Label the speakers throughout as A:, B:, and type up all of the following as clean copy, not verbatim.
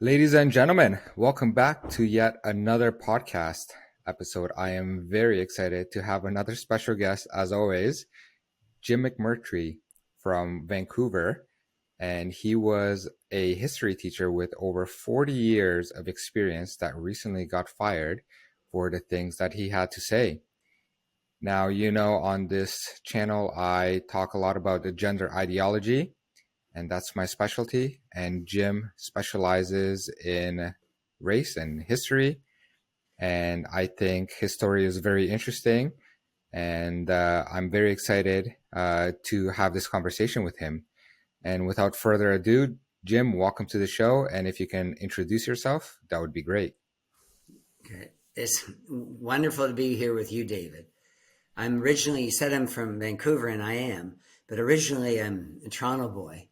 A: Ladies and gentlemen, welcome back to yet another podcast episode. I am very excited to have another special guest, as always, Jim McMurtry from Vancouver. And he was a history teacher with over 40 years of experience that recently got fired for the things that he had to say. Now, on this channel, I talk a lot about the gender ideology, and that's my specialty. And Jim specializes in race and history. And I think his story is very interesting. And I'm very excited to have this conversation with him. And without further ado, Jim, welcome to the show. And if you can introduce yourself, that would be great.
B: Okay. It's wonderful to be here with you, David. You said I'm from Vancouver, and I am, but originally I'm a Toronto boy.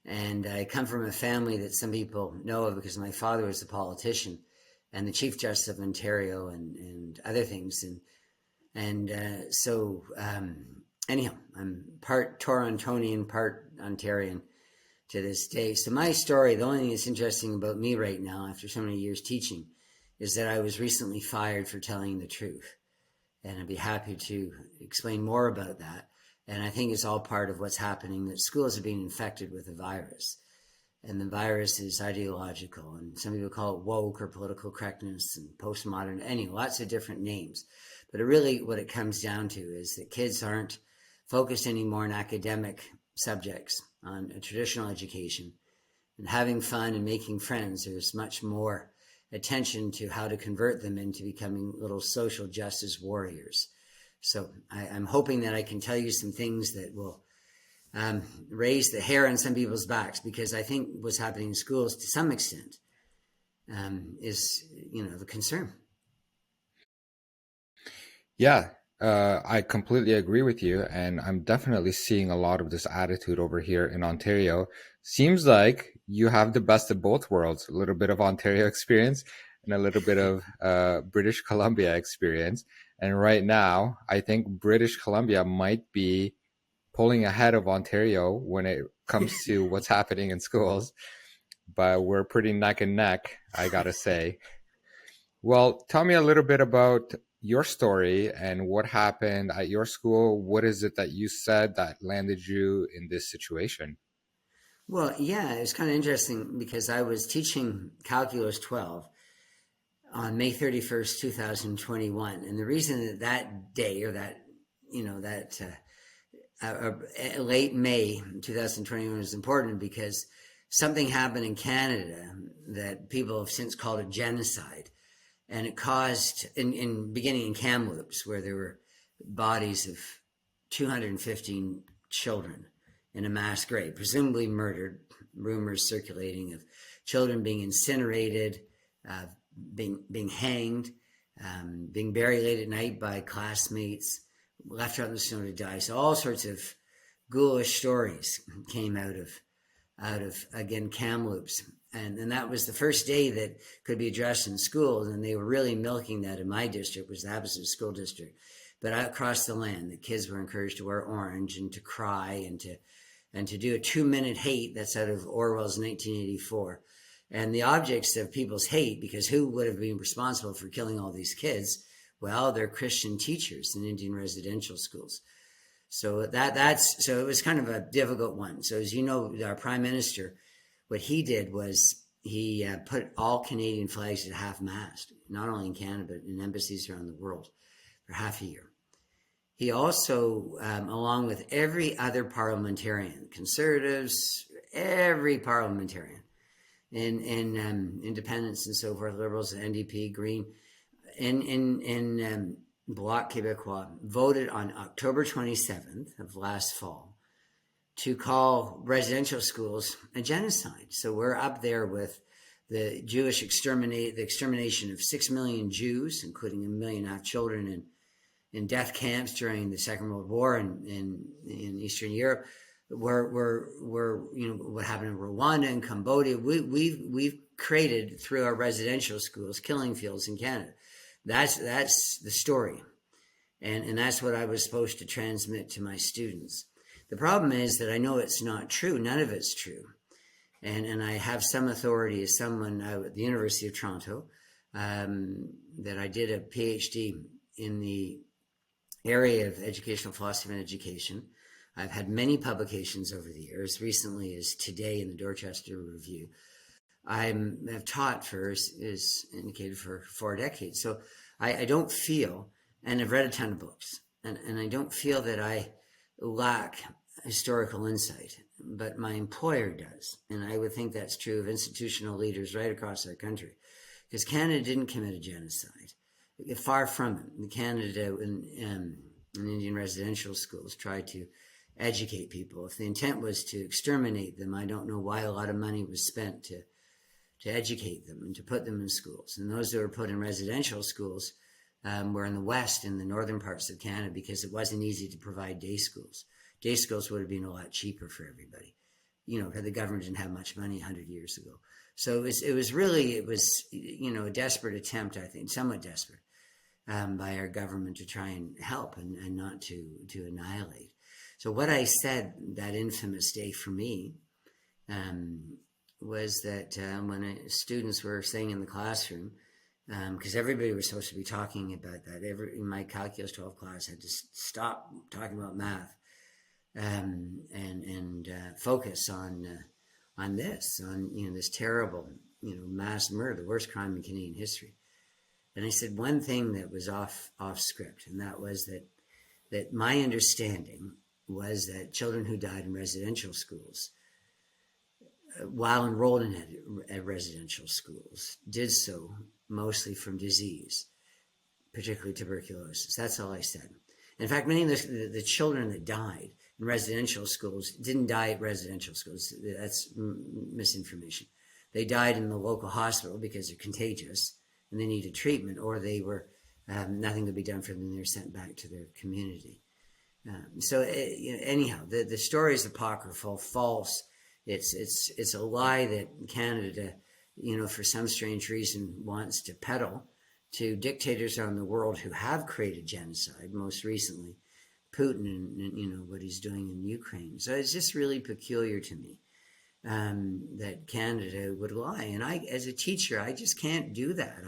B: And I come from a family that some people know of because my father was a politician and the Chief Justice of Ontario and other things. Anyhow, I'm part Torontonian, part Ontarian to this day. So my story, the only thing that's interesting about me right now, after so many years teaching, is that I was recently fired for telling the truth. And I'd be happy to explain more about that. And I think it's all part of what's happening, that schools are being infected with a virus. And the virus is ideological. And some people call it woke or political correctness and postmodern, lots of different names. But what it comes down to is that kids aren't focused anymore on academic subjects, on a traditional education. And having fun and making friends, there's much more attention to how to convert them into becoming little social justice warriors. So I'm hoping that I can tell you some things that will raise the hair on some people's backs, because I think what's happening in schools to some extent is, the concern.
A: Yeah, I completely agree with you. And I'm definitely seeing a lot of this attitude over here in Ontario. Seems like you have the best of both worlds, a little bit of Ontario experience and a little bit of British Columbia experience. And right now, I think British Columbia might be pulling ahead of Ontario when it comes to what's happening in schools. But we're pretty neck and neck, I gotta say. Well, tell me a little bit about your story and what happened at your school. What is it that you said that landed you in this situation?
B: Well, yeah, it's kind of interesting because I was teaching Calculus 12 on May 31st, 2021. And the reason that day, or late May 2021 is important, because something happened in Canada that people have since called a genocide. And it caused, beginning in Kamloops, where there were bodies of 215 children in a mass grave, presumably murdered, rumors circulating of children being incinerated, being hanged, being buried late at night by classmates, left out in the snow to die. So all sorts of ghoulish stories came out of again, Kamloops. And that was the first day that could be addressed in schools. And they were really milking that in my district, was the Abbotsford School District. But across the land, the kids were encouraged to wear orange and to cry and to do a 2-minute hate. That's out of Orwell's 1984. And the objects of people's hate, because who would have been responsible for killing all these kids? Well, they're Christian teachers in Indian residential schools. So so it was kind of a difficult one. So as you know, our Prime Minister, what he did was he put all Canadian flags at half-mast, not only in Canada, but in embassies around the world for half a year. He also, along with every other parliamentarian, Conservatives, every parliamentarian, in independents and so forth, Liberals, NDP, Green, in Bloc Québécois, voted on October 27th of last fall to call residential schools a genocide. So we're up there with the extermination of 6 million Jews, including 1.5 million children in death camps during the Second World War in Eastern Europe. We're what happened in Rwanda and Cambodia. We've created, through our residential schools, killing fields in Canada. That's the story, and that's what I was supposed to transmit to my students. The problem is that I know it's not true. None of it's true. And I have some authority as someone at the University of Toronto, that I did a PhD in the area of educational philosophy and education. I've had many publications over the years, recently as today in the Dorchester Review. I've taught for, is indicated, for 4 decades. So I don't feel, and I've read a ton of books, and I don't feel that I lack historical insight, but my employer does. And I would think that's true of institutional leaders right across our country, because Canada didn't commit a genocide. Far from it. Canada in Indian residential schools tried to educate people. If the intent was to exterminate them, I don't know why a lot of money was spent to educate them and to put them in schools. And those that were put in residential schools were in the West, in the northern parts of Canada, because it wasn't easy to provide day schools. Day schools would have been a lot cheaper for everybody, because the government didn't have much money 100 years ago. So it was a desperate attempt, I think, somewhat desperate, by our government to try and help and not to annihilate. So what I said that infamous day for me was that when students were staying in the classroom, because everybody was supposed to be talking about that. In my Calculus 12 class, I had to stop talking about math and focus on this terrible, mass murder, the worst crime in Canadian history. And I said one thing that was off script, and that was that my understanding was that children who died in residential schools, while enrolled in residential schools, did so mostly from disease, particularly tuberculosis. That's all I said. In fact, many of the children that died in residential schools didn't die at residential schools. That's misinformation. They died in the local hospital because they're contagious and they needed treatment, or they were nothing could be done for them, and they were sent back to their community. Anyhow, the story is apocryphal, false. It's a lie that Canada, for some strange reason, wants to peddle to dictators around the world who have created genocide, most recently Putin and what he's doing in Ukraine. So it's just really peculiar to me that Canada would lie. And I, as a teacher, I just can't do that.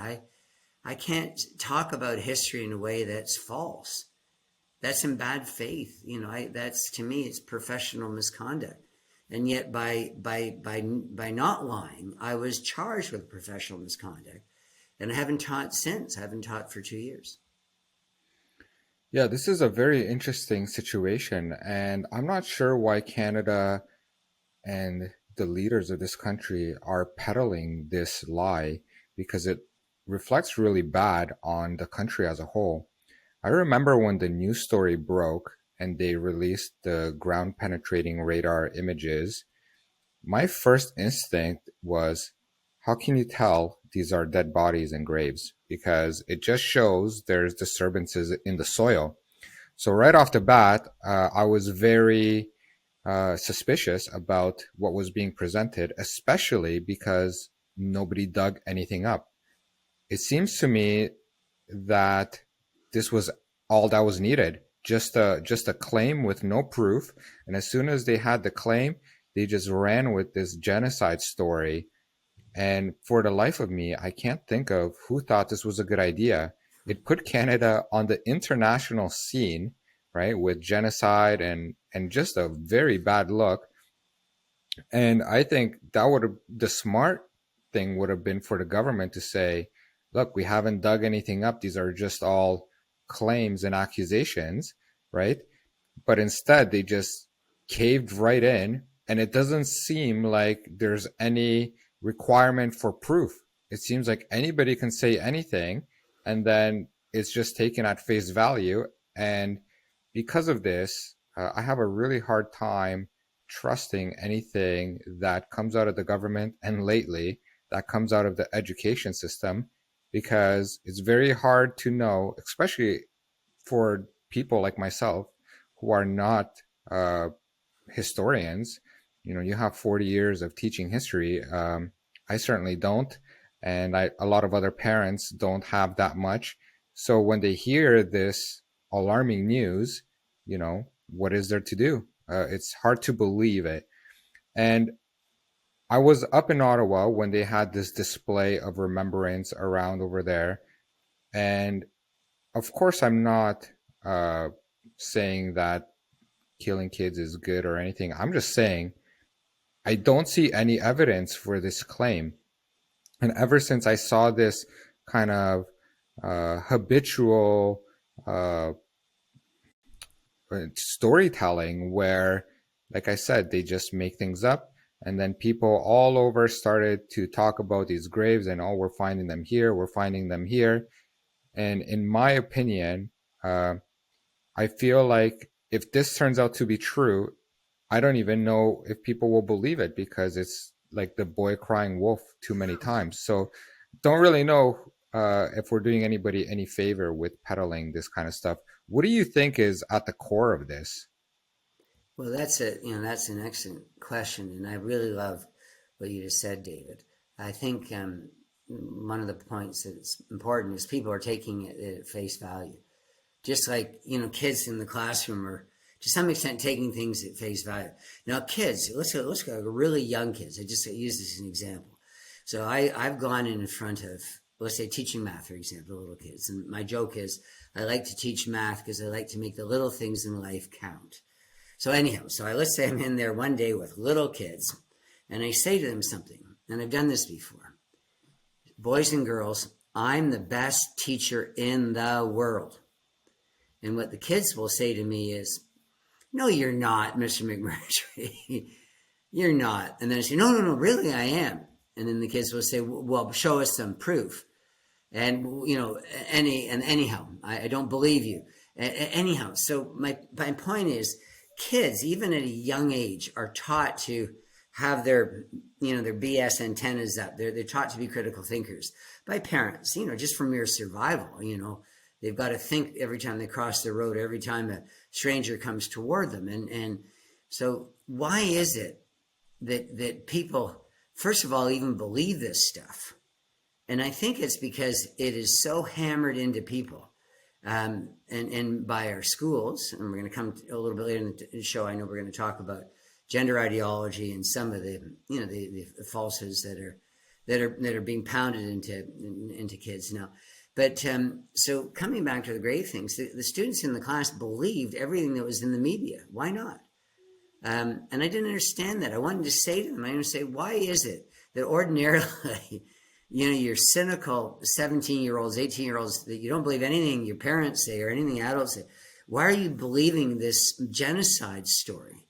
B: I can't talk about history in a way that's false. That's in bad faith. That's, to me, it's professional misconduct. And yet by not lying, I was charged with professional misconduct. And I haven't taught since. I haven't taught for 2 years.
A: Yeah, this is a very interesting situation, and I'm not sure why Canada and the leaders of this country are peddling this lie, because it reflects really bad on the country as a whole. I remember when the news story broke and they released the ground penetrating radar images, my first instinct was, how can you tell these are dead bodies and graves? Because it just shows there's disturbances in the soil. So right off the bat, I was very suspicious about what was being presented, especially because nobody dug anything up. It seems to me that this was all that was needed, just a claim with no proof. And as soon as they had the claim, they just ran with this genocide story. And for the life of me, I can't think of who thought this was a good idea. It put Canada on the international scene, right, with genocide and just a very bad look. And I think that would have, the smart thing would have been for the government to say, look, we haven't dug anything up. These are just all claims and accusations, right? But instead, they just caved right in. And it doesn't seem like there's any requirement for proof. It seems like anybody can say anything, and then it's just taken at face value. And because of this, I have a really hard time trusting anything that comes out of the government, and lately that comes out of the education system, because it's very hard to know, especially for people like myself who are not historians. You have 40 years of teaching history. I certainly don't. And a lot of other parents don't have that much. So when they hear this alarming news, what is there to do? It's hard to believe it. And I was up in Ottawa when they had this display of remembrance around over there. And of course, I'm not uh, saying that killing kids is good or anything. I'm just saying I don't see any evidence for this claim. And ever since I saw this kind of habitual uh, storytelling where, like I said, they just make things up. And then people all over started to talk about these graves and, oh, we're finding them here, we're finding them here. And in my opinion, uh, I feel like if this turns out to be true, I don't even know if people will believe it because it's like the boy crying wolf too many times. So don't really know if we're doing anybody any favor with peddling this kind of stuff. What do you think is at the core of this?
B: Well, that's an excellent question, and I really love what you just said, David. I think one of the points that's important is people are taking it at face value, just like kids in the classroom are to some extent taking things at face value. Now, kids, let's go really young kids. I just use this as an example. So I've gone in front of, let's say, teaching math, for example, little kids, and my joke is I like to teach math because I like to make the little things in life count. So anyhow, let's say I'm in there one day with little kids and I say to them something, and I've done this before. Boys and girls, I'm the best teacher in the world. And what the kids will say to me is, no, you're not, Mr. McMurtry. You're not. And then I say, no, really, I am. And then the kids will say, well, show us some proof. And, anyhow, I don't believe you. Anyhow, so my point is, kids, even at a young age, are taught to have their BS antennas up. They're taught to be critical thinkers by parents, just for mere survival. They've got to think every time they cross the road, every time a stranger comes toward them. And so why is it that people, first of all, even believe this stuff? And I think it's because it is so hammered into people. And by our schools, and we're going to come a little bit later in the show. I know we're going to talk about gender ideology and some of the falsehoods that are being pounded into kids now. But so coming back to the grave things, the students in the class believed everything that was in the media. Why not? And I didn't understand that. I wanted to say to them, why is it that ordinarily your cynical 17-year-olds, 18-year-olds, that you don't believe anything your parents say or anything adults say. Why are you believing this genocide story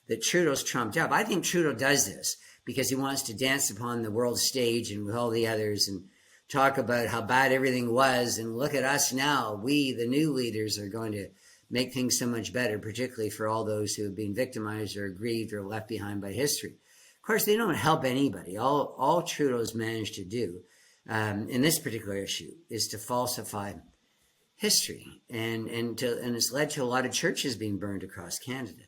B: that Trudeau's trumped up? I think Trudeau does this because he wants to dance upon the world stage and with all the others and talk about how bad everything was. And look at us now. We, the new leaders, are going to make things so much better, particularly for all those who have been victimized or aggrieved or left behind by history. Of course, they don't help anybody. All Trudeau's managed to do in this particular issue is to falsify history, and it's led to a lot of churches being burned across Canada.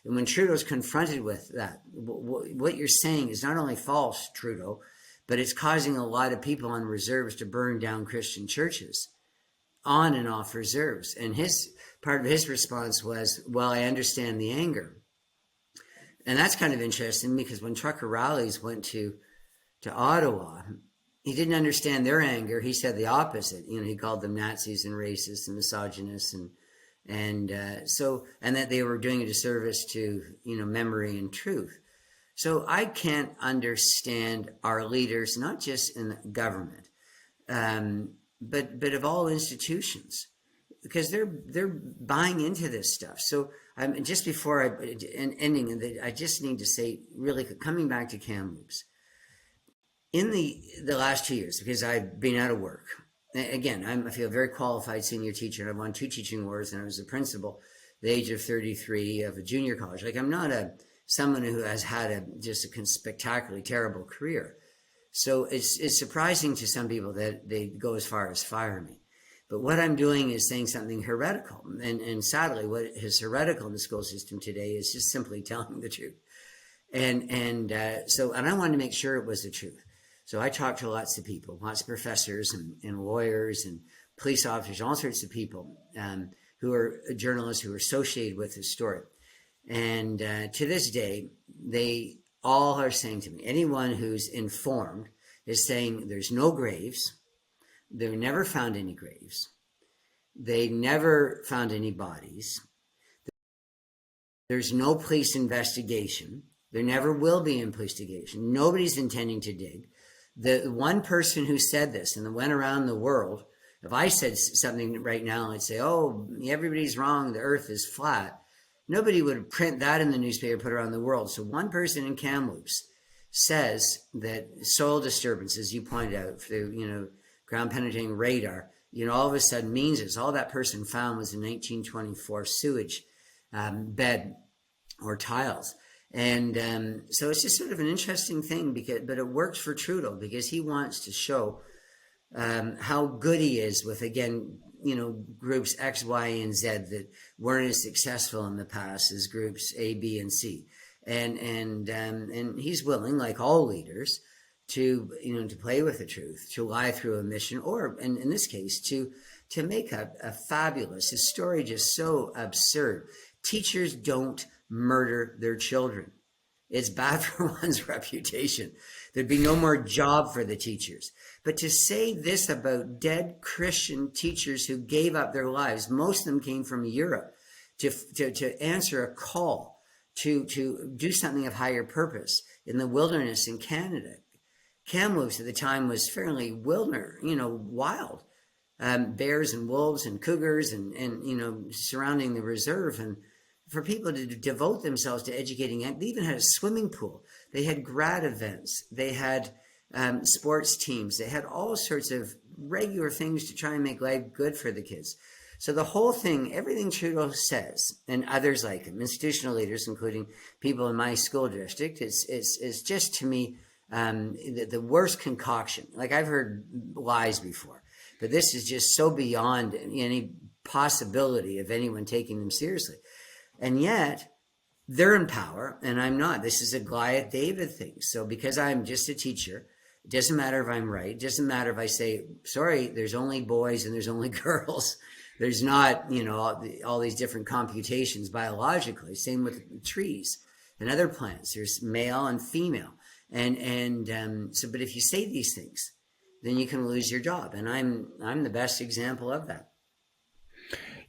B: And when Trudeau's confronted with that, what you're saying is not only false, Trudeau, but it's causing a lot of people on reserves to burn down Christian churches on and off reserves. And part of his response was, well, I understand the anger. And that's kind of interesting because when trucker rallies went to Ottawa, he didn't understand their anger. He said the opposite. He called them Nazis and racists and misogynists and that they were doing a disservice to memory and truth. So I can't understand our leaders, not just in the government, but of all institutions, because they're buying into this stuff. So just before ending, I just need to say, really, coming back to Kamloops, in the last 2 years, because I've been out of work. Again, I feel a very qualified senior teacher, and I've won 2 teaching awards, and I was a principal at the age of 33 of a junior college. Like, I'm not someone who has had just a spectacularly terrible career. So it's surprising to some people that they go as far as fire me. But what I'm doing is saying something heretical. And sadly, what is heretical in the school system today is just simply telling the truth. And I wanted to make sure it was the truth. So I talked to lots of people, lots of professors and lawyers and police officers, all sorts of people who are journalists who are associated with this story. And to this day, they all are saying to me, anyone who's informed is saying there's no graves. They never found any graves. They never found any bodies. There's no police investigation. There never will be an investigation. Nobody's intending to dig. The one person who said this and went around the world, if I said something right now, I'd say, oh, everybody's wrong, the earth is flat. Nobody would print that in the newspaper, put it around the world. So one person in Kamloops says that soil disturbances, you pointed out, through, ground penetrating radar, all of a sudden means this. All that person found was a 1924 sewage bed or tiles. And so it's just sort of an interesting thing, but it works for Trudeau because he wants to show how good he is with, again, groups X, Y, and Z that weren't as successful in the past as groups A, B, and C. And he's willing, like all leaders, to play with the truth, to lie through a mission, or in this case, to make a fabulous, his story just so absurd. Teachers don't murder their children. It's bad for one's reputation. There'd be no more job for the teachers. But to say this about dead Christian teachers who gave up their lives, most of them came from Europe, to answer a call, to do something of higher purpose in the wilderness in Canada. Kamloops at the time was fairly wild. Bears and wolves and cougars and surrounding the reserve. And for people to devote themselves to educating, they even had a swimming pool. They had grad events. They had sports teams. They had all sorts of regular things to try and make life good for the kids. So the whole thing, everything Trudeau says, and others like him, institutional leaders, including people in my school district, is just, to me, the worst concoction. Like, I've heard lies before, but this is just so beyond any possibility of anyone taking them seriously. And yet they're in power and I'm not. This is a Goliath David thing. So because I'm just a teacher, it doesn't matter if I'm right. It doesn't matter if I say, sorry, there's only boys and there's only girls. There's not, all these different computations biologically. Same with trees and other plants. There's male and female. So, but if you say these things, then you can lose your job. And I'm the best example of that.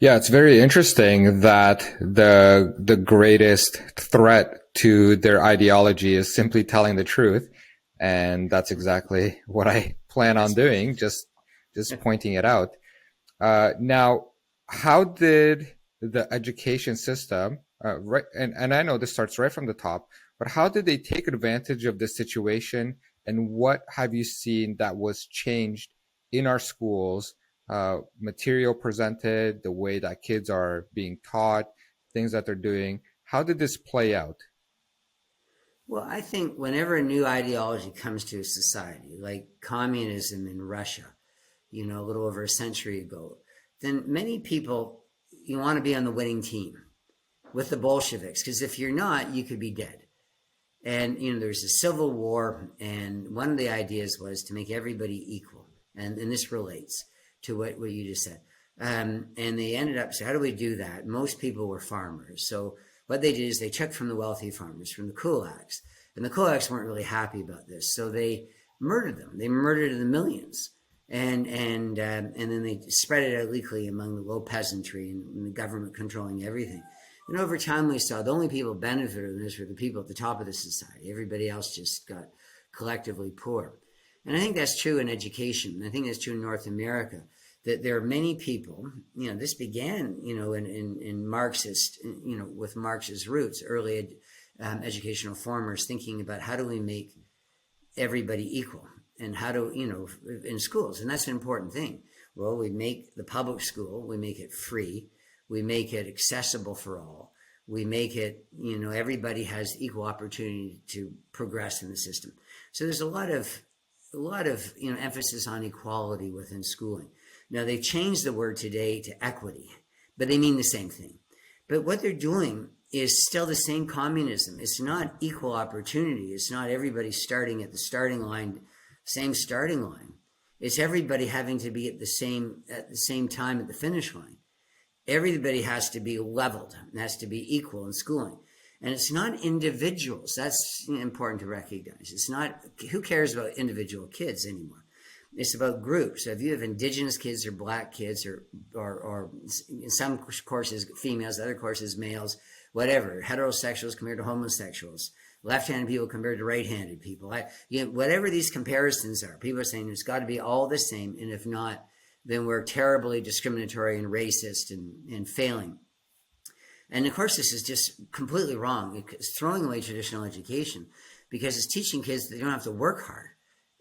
A: Yeah, it's very interesting that the greatest threat to their ideology is simply telling the truth. And that's exactly what I plan on doing, just pointing it out. Now, how did the education system, right, and I know this starts right from the top, but how did they take advantage of this situation? And what have you seen that was changed in our schools? Material presented, the way that kids are being taught, things that they're doing. How did this play out?
B: Well, I think whenever a new ideology comes to a society, like communism in Russia, a little over a century ago, then many people, you want to be on the winning team with the Bolsheviks, because if you're not, you could be dead. And, there's a civil war, and one of the ideas was to make everybody equal. And this relates to what you just said. And they ended up saying, how do we do that? Most people were farmers. So what they did is they took from the wealthy farmers, from the kulaks. And the kulaks weren't really happy about this. So they murdered them. They murdered the millions. And then they spread it out legally among the low peasantry and the government controlling everything. And over time, we saw the only people who benefited from this were the people at the top of the society. Everybody else just got collectively poor. And I think that's true in education. I think that's true in North America, that there are many people, this began, in Marxist, with Marx's roots, early educational formers thinking about how do we make everybody equal and how to, in schools. And that's an important thing. Well, we make the public school, we make it free. We make it accessible for all. We make it, everybody has equal opportunity to progress in the system. So there's a lot of emphasis on equality within schooling. Now, they've changed the word today to equity, but they mean the same thing. But what they're doing is still the same communism. It's not equal opportunity. It's not everybody starting at the starting line, same starting line. It's everybody having to be at the same time at the finish line. Everybody has to be leveled and has to be equal in schooling. And it's not individuals. That's important to recognize. It's not, who cares about individual kids anymore? It's about groups. So if you have indigenous kids or black kids or in some courses females, other courses males, whatever, heterosexuals compared to homosexuals, left-handed people compared to right-handed people, whatever these comparisons are, people are saying it's got to be all the same, and if not, then we're terribly discriminatory and racist and failing. And of course, this is just completely wrong. It's throwing away traditional education because it's teaching kids that they don't have to work hard.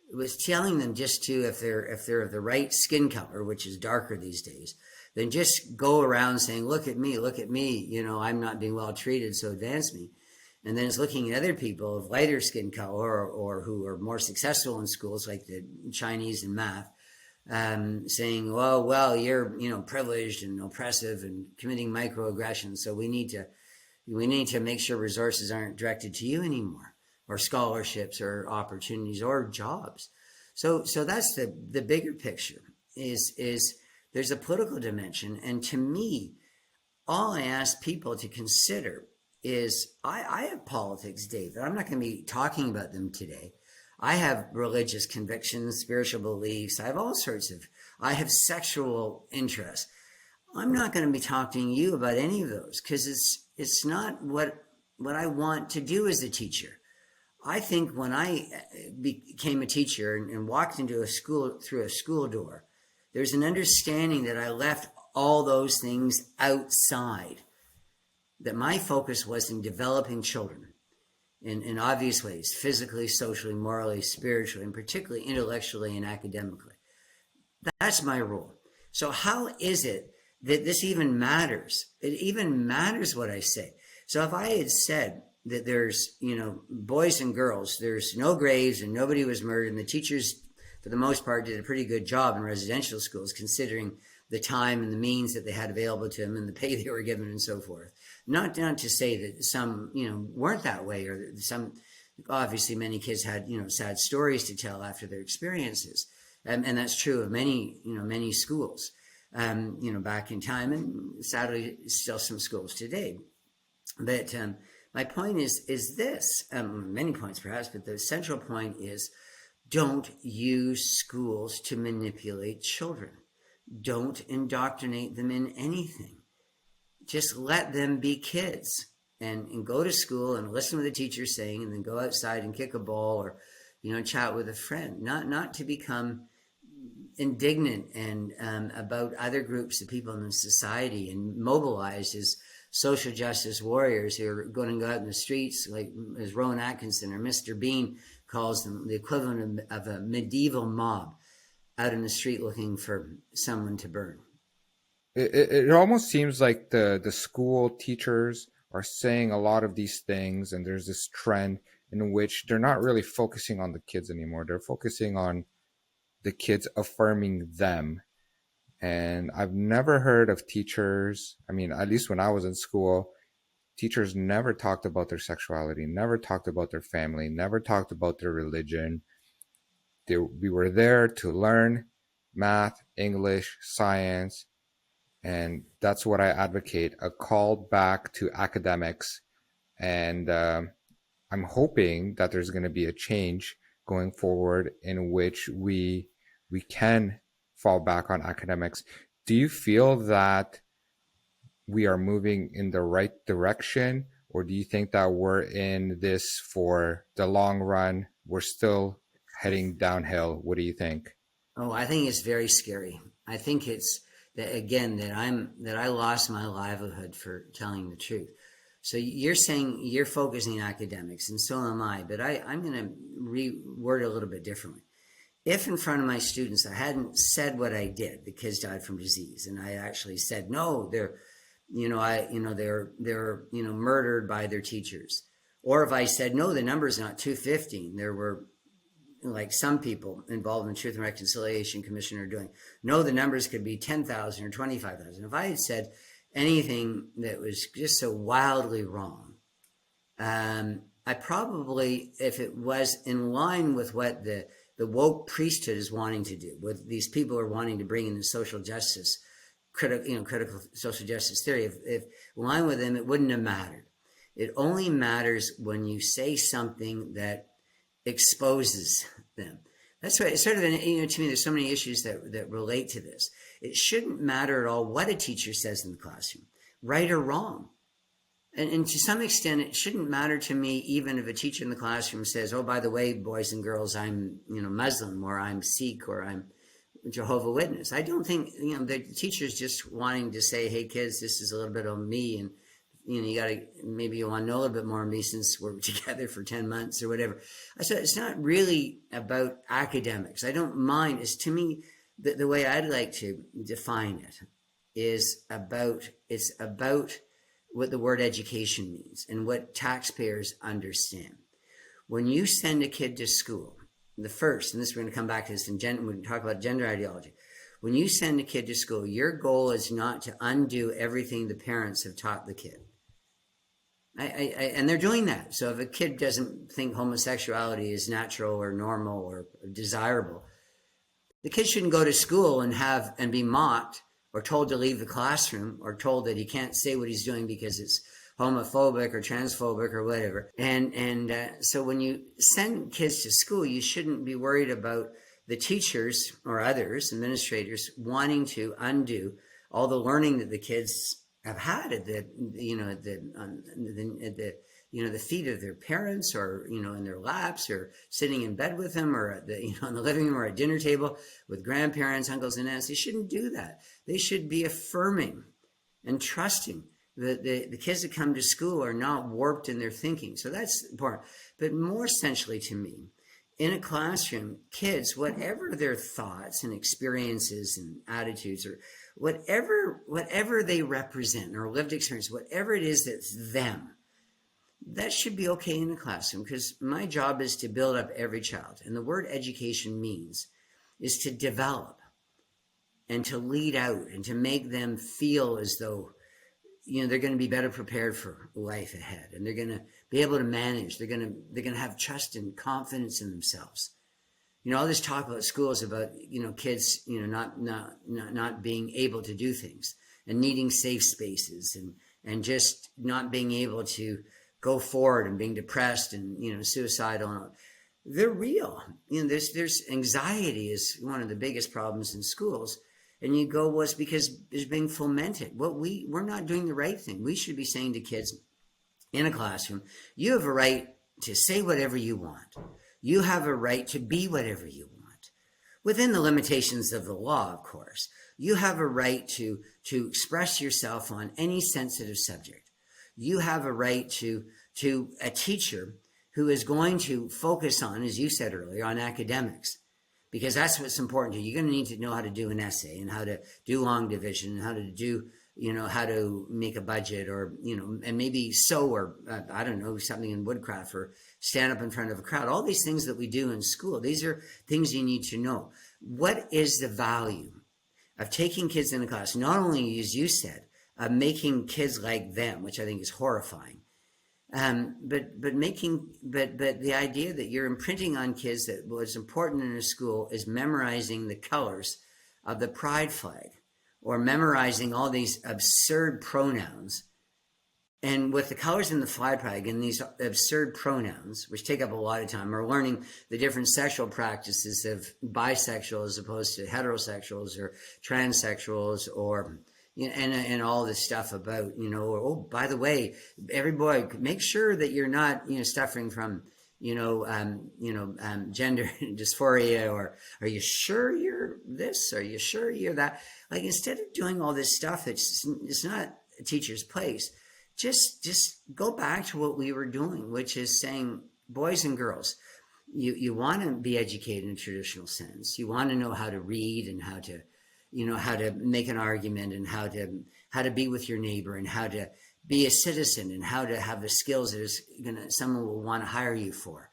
B: It was telling them just to, if they're of the right skin color, which is darker these days, then just go around saying, look at me, I'm not being well treated, so advance me. And then it's looking at other people of lighter skin color or who are more successful in schools, like the Chinese and math, saying, well, you're, privileged and oppressive and committing microaggressions. So we need to make sure resources aren't directed to you anymore, or scholarships or opportunities or jobs. So that's the bigger picture is there's a political dimension. And to me, all I ask people to consider is I have politics, David. I'm not going to be talking about them today. I have religious convictions, spiritual beliefs. I have sexual interests. I'm not going to be talking to you about any of those because it's not what I want to do as a teacher. I think when I became a teacher and walked into a school through a school door, there's an understanding that I left all those things outside, that my focus was in developing children in obvious ways, physically, socially, morally, spiritually, and particularly intellectually and academically. That's my role. So how is it that this even matters? It even matters what I say. So if I had said that there's, boys and girls, there's no graves and nobody was murdered, and the teachers, for the most part, did a pretty good job in residential schools, considering the time and the means that they had available to them and the pay they were given and so forth. Not to say that some, weren't that way, or that some, obviously many kids had, sad stories to tell after their experiences. And that's true of many, many schools, back in time, and sadly still some schools today. But my point is this, many points perhaps, but the central point is, don't use schools to manipulate children. Don't indoctrinate them in anything. Just let them be kids and go to school and listen to what the teacher's saying, and then go outside and kick a ball or, chat with a friend. Not to become indignant and about other groups of people in the society and mobilized as social justice warriors who are going to go out in the streets, like as Rowan Atkinson or Mr. Bean calls them, the equivalent of a medieval mob out in the street looking for someone to burn.
A: It almost seems like the school teachers are saying a lot of these things, and there's this trend in which they're not really focusing on the kids anymore. They're focusing on the kids affirming them. And I've never heard of teachers, at least when I was in school, teachers never talked about their sexuality, never talked about their family, never talked about their religion. We were there to learn math, English, science, and that's what I advocate, a call back to academics. And I'm hoping that there's going to be a change going forward in which we can fall back on academics. Do you feel that we are moving in the right direction, or do you think that we're in this for the long run? We're still heading downhill. What do you think?
B: Oh, I think it's very scary. I think it's that, again, that I lost my livelihood for telling the truth. So you're saying you're focusing on academics, and so am I, but I'm going to reword it a little bit differently. If in front of my students I hadn't said what I did, the kids died from disease, and I actually said, no, they're murdered by their teachers. Or if I said, no, the number's not 215, there were, like some people involved in the Truth and Reconciliation Commission are doing, no, the numbers could be 10,000 or 25,000. If I had said anything that was just so wildly wrong, I probably, if it was in line with what the woke priesthood is wanting to do, what these people are wanting to bring in the social justice, critical social justice theory, if in line with them, it wouldn't have mattered. It only matters when you say something that exposes them. That's right. It's sort of, to me, there's so many issues that relate to this. It shouldn't matter at all what a teacher says in the classroom, right or wrong. And to some extent, it shouldn't matter to me, even if a teacher in the classroom says, oh, by the way, boys and girls, I'm, Muslim, or I'm Sikh, or I'm Jehovah Witness. I don't think, the teacher's just wanting to say, hey, kids, this is a little bit of me. And, maybe you want to know a little bit more of me since we're together for 10 months or whatever. I said, it's not really about academics. I don't mind. It's, to me, the way I'd like to define it is it's about what the word education means and what taxpayers understand. When you send a kid to school, and this we're going to come back to this we can talk about gender ideology. When you send a kid to school, your goal is not to undo everything the parents have taught the kid. And they're doing that. So if a kid doesn't think homosexuality is natural or normal or desirable, the kid shouldn't go to school and be mocked or told to leave the classroom or told that he can't say what he's doing because it's homophobic or transphobic or whatever. And so when you send kids to school, you shouldn't be worried about the teachers or others, administrators, wanting to undo all the learning that the kids have had at the feet of their parents, or in their laps, or sitting in bed with them, or in the living room, or at dinner table with grandparents, uncles and aunts. They shouldn't do that. They should be affirming and trusting that the kids that come to school are not warped in their thinking. So that's important. But more essentially to me, in a classroom, kids, whatever their thoughts and experiences and attitudes, or whatever they represent, or lived experience, whatever it is that's them, that should be okay in the classroom, because my job is to build up every child. And the word education is to develop and to lead out and to make them feel as though, they're going to be better prepared for life ahead, and they're going to be able to manage. They're going to have trust and confidence in themselves. All this talk about schools about, kids, not being able to do things and needing safe spaces and just not being able to go forward and being depressed and, suicidal. They're real. There's anxiety is one of the biggest problems in schools. And you go, well, it's because it's being fomented. We're not doing the right thing. We should be saying to kids in a classroom, you have a right to say whatever you want. You have a right to be whatever you want, within the limitations of the law, of course. You have a right to express yourself on any sensitive subject. You have a right to a teacher who is going to focus on, as you said earlier, on academics, because that's what's important to you. You're going to need to know how to do an essay and how to do long division and how to do, how to make a budget, or, and maybe sew, or I don't know, something in woodcraft, or stand up in front of a crowd. All these things that we do in school, these are things you need to know. What is the value of taking kids in a class, not only, as you said, of making kids like them, which I think is horrifying, but the idea that you're imprinting on kids that what's important in a school is memorizing the colors of the pride flag, or memorizing all these absurd pronouns. And with the colors in the flag flag and these absurd pronouns, which take up a lot of time, or learning the different sexual practices of bisexual as opposed to heterosexuals or transsexuals, or and all this stuff about, oh, by the way, every boy, make sure that you're not, suffering from, gender dysphoria, or are you sure you're this? Are you sure you're that? Like, instead of doing all this stuff, it's not a teacher's place. Just go back to what we were doing, which is saying, boys and girls, you want to be educated in a traditional sense. You want to know how to read and how to, how to make an argument, and how to be with your neighbor, and how to be a citizen, and how to have the skills that someone will want to hire you for,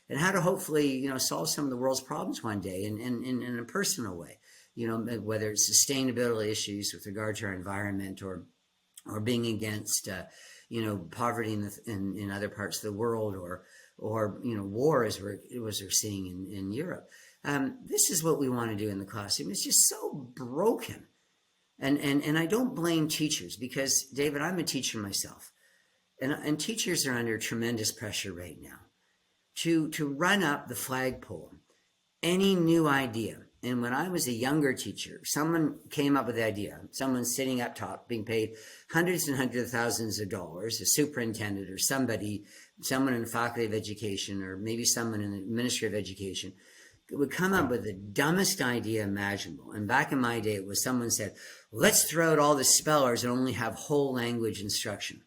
B: and how to hopefully, solve some of the world's problems one day in a personal way, whether it's sustainability issues with regard to our environment, or being against, poverty in other parts of the world, or war, as we're seeing in Europe. This is what we want to do in the classroom. It's just so broken. And I don't blame teachers, because, David, I'm a teacher myself. And teachers are under tremendous pressure right now to run up the flagpole any new idea. And when I was a younger teacher, someone came up with the idea, someone sitting up top being paid hundreds and hundreds of thousands of dollars, a superintendent or someone in the faculty of education, or maybe someone in the ministry of education, would come up with the dumbest idea imaginable. And back in my day, it was someone said, let's throw out all the spellers and only have whole language instruction.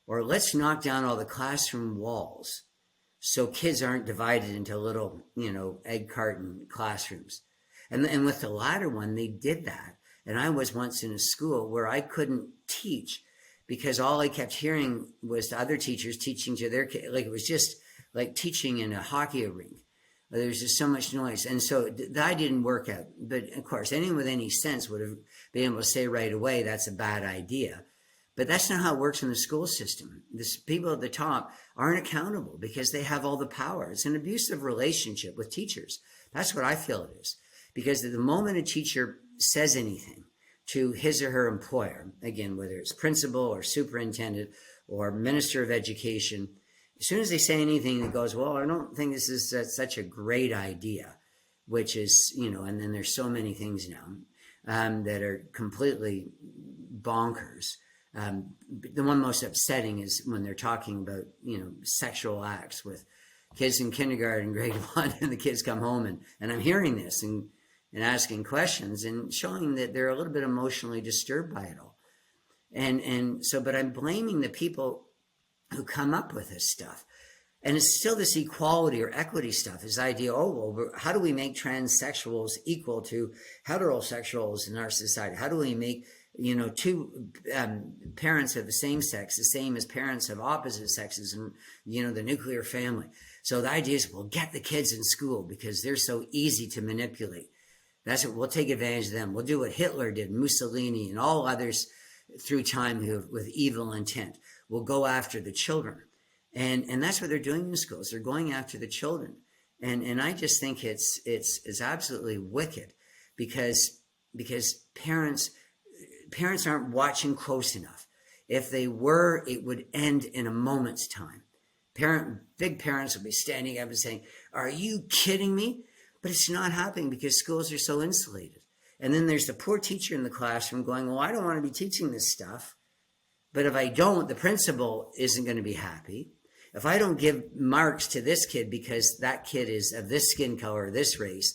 B: Or let's knock down all the classroom walls so kids aren't divided into little, egg carton classrooms. And with the latter one, they did that. And I was once in a school where I couldn't teach because all I kept hearing was the other teachers teaching to their kids. Like it was just like teaching in a hockey rink. There's just so much noise. And so that didn't work out. But of course, anyone with any sense would have been able to say right away, that's a bad idea. But that's not how it works in the school system. The people at the top aren't accountable because they have all the power. It's an abusive relationship with teachers. That's what I feel it is. Because the moment a teacher says anything to his or her employer, again, whether it's principal or superintendent or minister of education, as soon as they say anything that goes, well, I don't think this is such a great idea, which is, and then there's so many things now that are completely bonkers. The one most upsetting is when they're talking about, sexual acts with kids in kindergarten, grade 1, and the kids come home and I'm hearing this and asking questions and showing that they're a little bit emotionally disturbed by it all. But I'm blaming the people who come up with this stuff. And it's still this equality or equity stuff, this idea, how do we make transsexuals equal to heterosexuals in our society? How do we make two parents of the same sex the same as parents of opposite sexes and, the nuclear family? So the idea is we'll get the kids in school because they're so easy to manipulate. That's what we'll take advantage of them. We'll do what Hitler did, Mussolini, and all others through time with evil intent. We'll go after the children. And that's what they're doing in schools. They're going after the children. And I just think it's absolutely wicked because parents aren't watching close enough. If they were, it would end in a moment's time. Big parents will be standing up and saying, are you kidding me? But it's not happening because schools are so insulated. And then there's the poor teacher in the classroom going, well, I don't want to be teaching this stuff. But if I don't, the principal isn't going to be happy. If I don't give marks to this kid because that kid is of this skin color, or this race,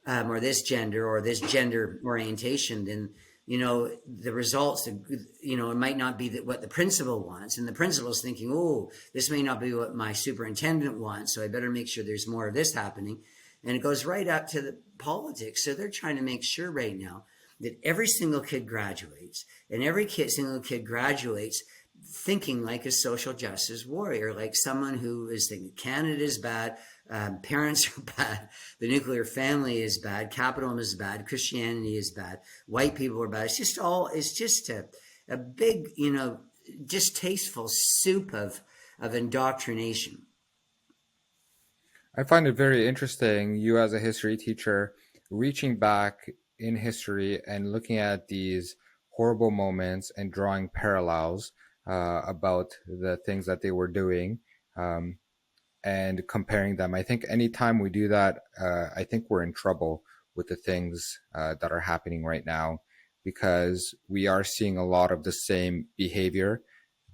B: or this gender orientation, then, the results, it might not be what the principal wants. And the principal's thinking, oh, this may not be what my superintendent wants, so I better make sure there's more of this happening. And it goes right up to the politics. So they're trying to make sure right now that every single kid graduates, and single kid graduates thinking like a social justice warrior, like someone who is thinking Canada is bad, parents are bad, the nuclear family is bad, capitalism is bad, Christianity is bad, white people are bad. It's just a big, distasteful soup of indoctrination.
A: I find it very interesting, you as a history teacher, reaching back in history and looking at these horrible moments and drawing parallels about the things that they were doing and comparing them. I think anytime we do that, I think we're in trouble with the things that are happening right now because we are seeing a lot of the same behavior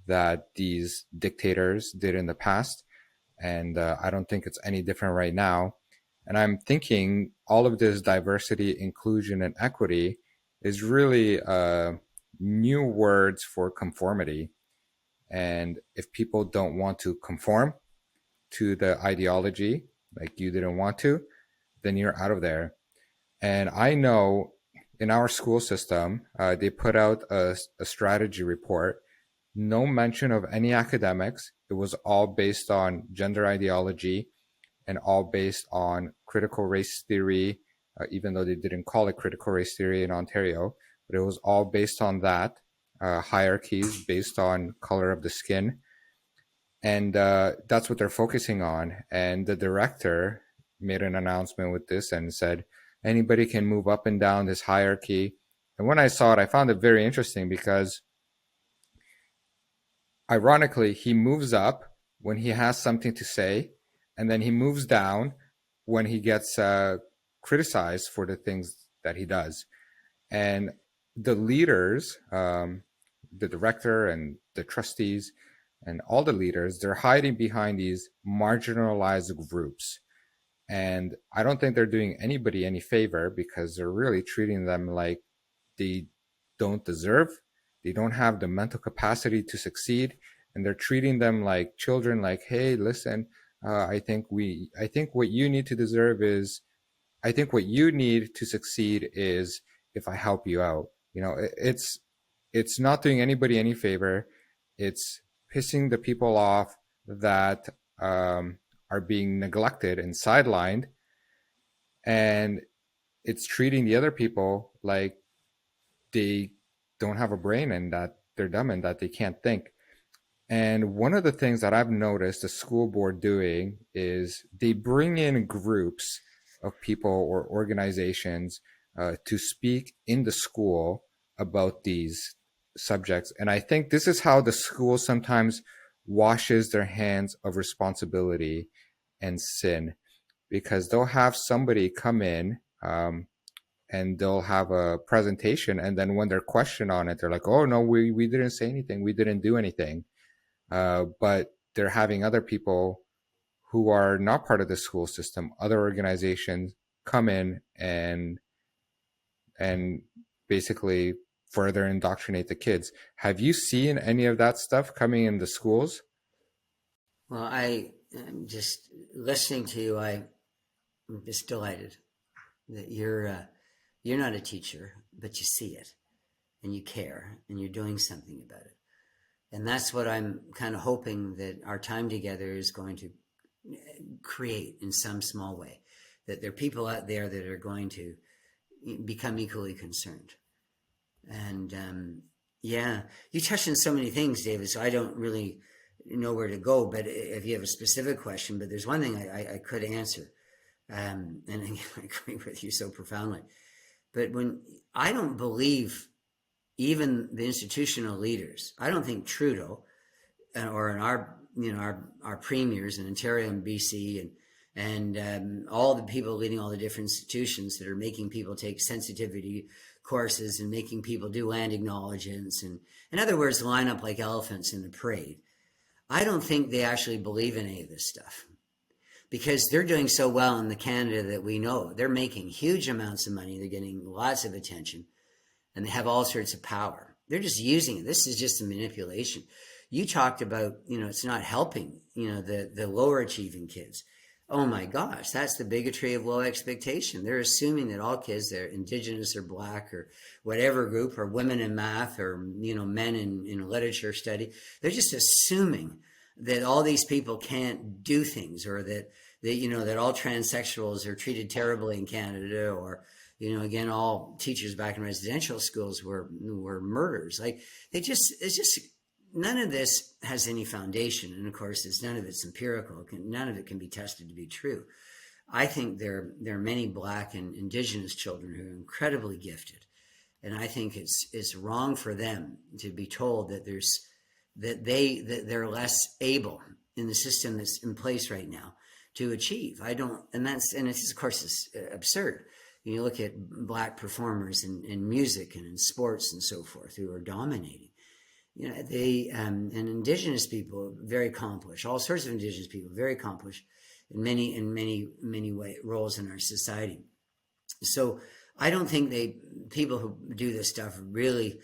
A: that these dictators did in the past. And I don't think it's any different right now. And I'm thinking all of this diversity, inclusion, and equity is really new words for conformity. And if people don't want to conform to the ideology, like you didn't want to, then you're out of there. And I know in our school system, they put out a strategy report, no mention of any academics. It was all based on gender ideology and all based on critical race theory, even though they didn't call it critical race theory in Ontario, but it was all based on that, hierarchies based on color of the skin. And that's what they're focusing on. And the director made an announcement with this and said, anybody can move up and down this hierarchy. And when I saw it, I found it very interesting because ironically, he moves up when he has something to say, and then he moves down when he gets criticized for the things that he does. And the leaders, the director and the trustees, and all the leaders, they're hiding behind these marginalized groups. And I don't think they're doing anybody any favor because they're really treating them like they don't deserve. They don't have the mental capacity to succeed, and they're treating them like children. Like, hey, listen, I think what you need to deserve is, I think what you need to succeed is if I help you out. It's not doing anybody any favor. It's pissing the people off that are being neglected and sidelined, and it's treating the other people like they don't have a brain and that they're dumb and that they can't think. And one of the things that I've noticed the school board doing is they bring in groups of people or organizations to speak in the school about these subjects. And I think this is how the school sometimes washes their hands of responsibility and sin, because they'll have somebody come in and they'll have a presentation, and then when they're questioned on it, they're like, oh no, we didn't say anything, we didn't do anything. But they're having other people who are not part of the school system, other organizations, come in and basically further indoctrinate the kids. Have you seen any of that stuff coming in the schools?
B: Well, I am just listening to you. I'm just delighted that you're not a teacher, but you see it and you care and you're doing something about it. And that's what I'm kind of hoping that our time together is going to create in some small way, that there are people out there that are going to become equally concerned. And yeah, you touched on so many things, David, so I don't really know where to go, but if you have a specific question, but there's one thing I could answer, and I agree with you so profoundly. But when I don't believe even the institutional leaders, I don't think Trudeau or in our premiers in Ontario and BC and all the people leading all the different institutions that are making people take sensitivity courses and making people do land acknowledgements and, in other words, line up like elephants in the parade. I don't think they actually believe in any of this stuff, because they're doing so well in the Canada that we know. They're making huge amounts of money. They're getting lots of attention, and they have all sorts of power. They're just using it. This is just a manipulation. You talked about, it's not helping, the lower achieving kids. Oh my gosh, that's the bigotry of low expectation. They're assuming that all kids, they're Indigenous or Black or whatever group, or women in math, or men in literature study. They're just assuming that all these people can't do things, or that all transsexuals are treated terribly in Canada, or again, all teachers back in residential schools were murderers. Like it's just none of this has any foundation, and of course, none of it's empirical. None of it can be tested to be true. I think there are many Black and Indigenous children who are incredibly gifted, and I think it's wrong for them to be told that they're less able in the system that's in place right now to achieve. It's of course it's absurd. You look at Black performers in music and in sports and so forth who are dominating. And Indigenous people very accomplished. All sorts of Indigenous people very accomplished in many roles in our society. So I don't think people who do this stuff really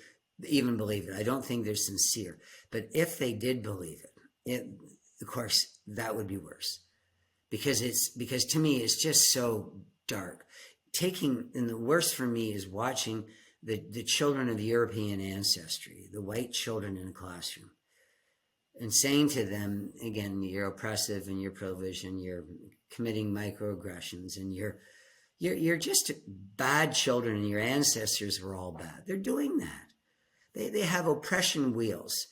B: even believe it. I don't think they're sincere. But if they did believe it, of course, that would be worse, because to me it's just so dark. And the worst for me is watching the children of European ancestry, the white children in a classroom, and saying to them, again, you're oppressive and you're privileged and you're committing microaggressions and you're just bad children and your ancestors were all bad. They're doing that. They have oppression wheels.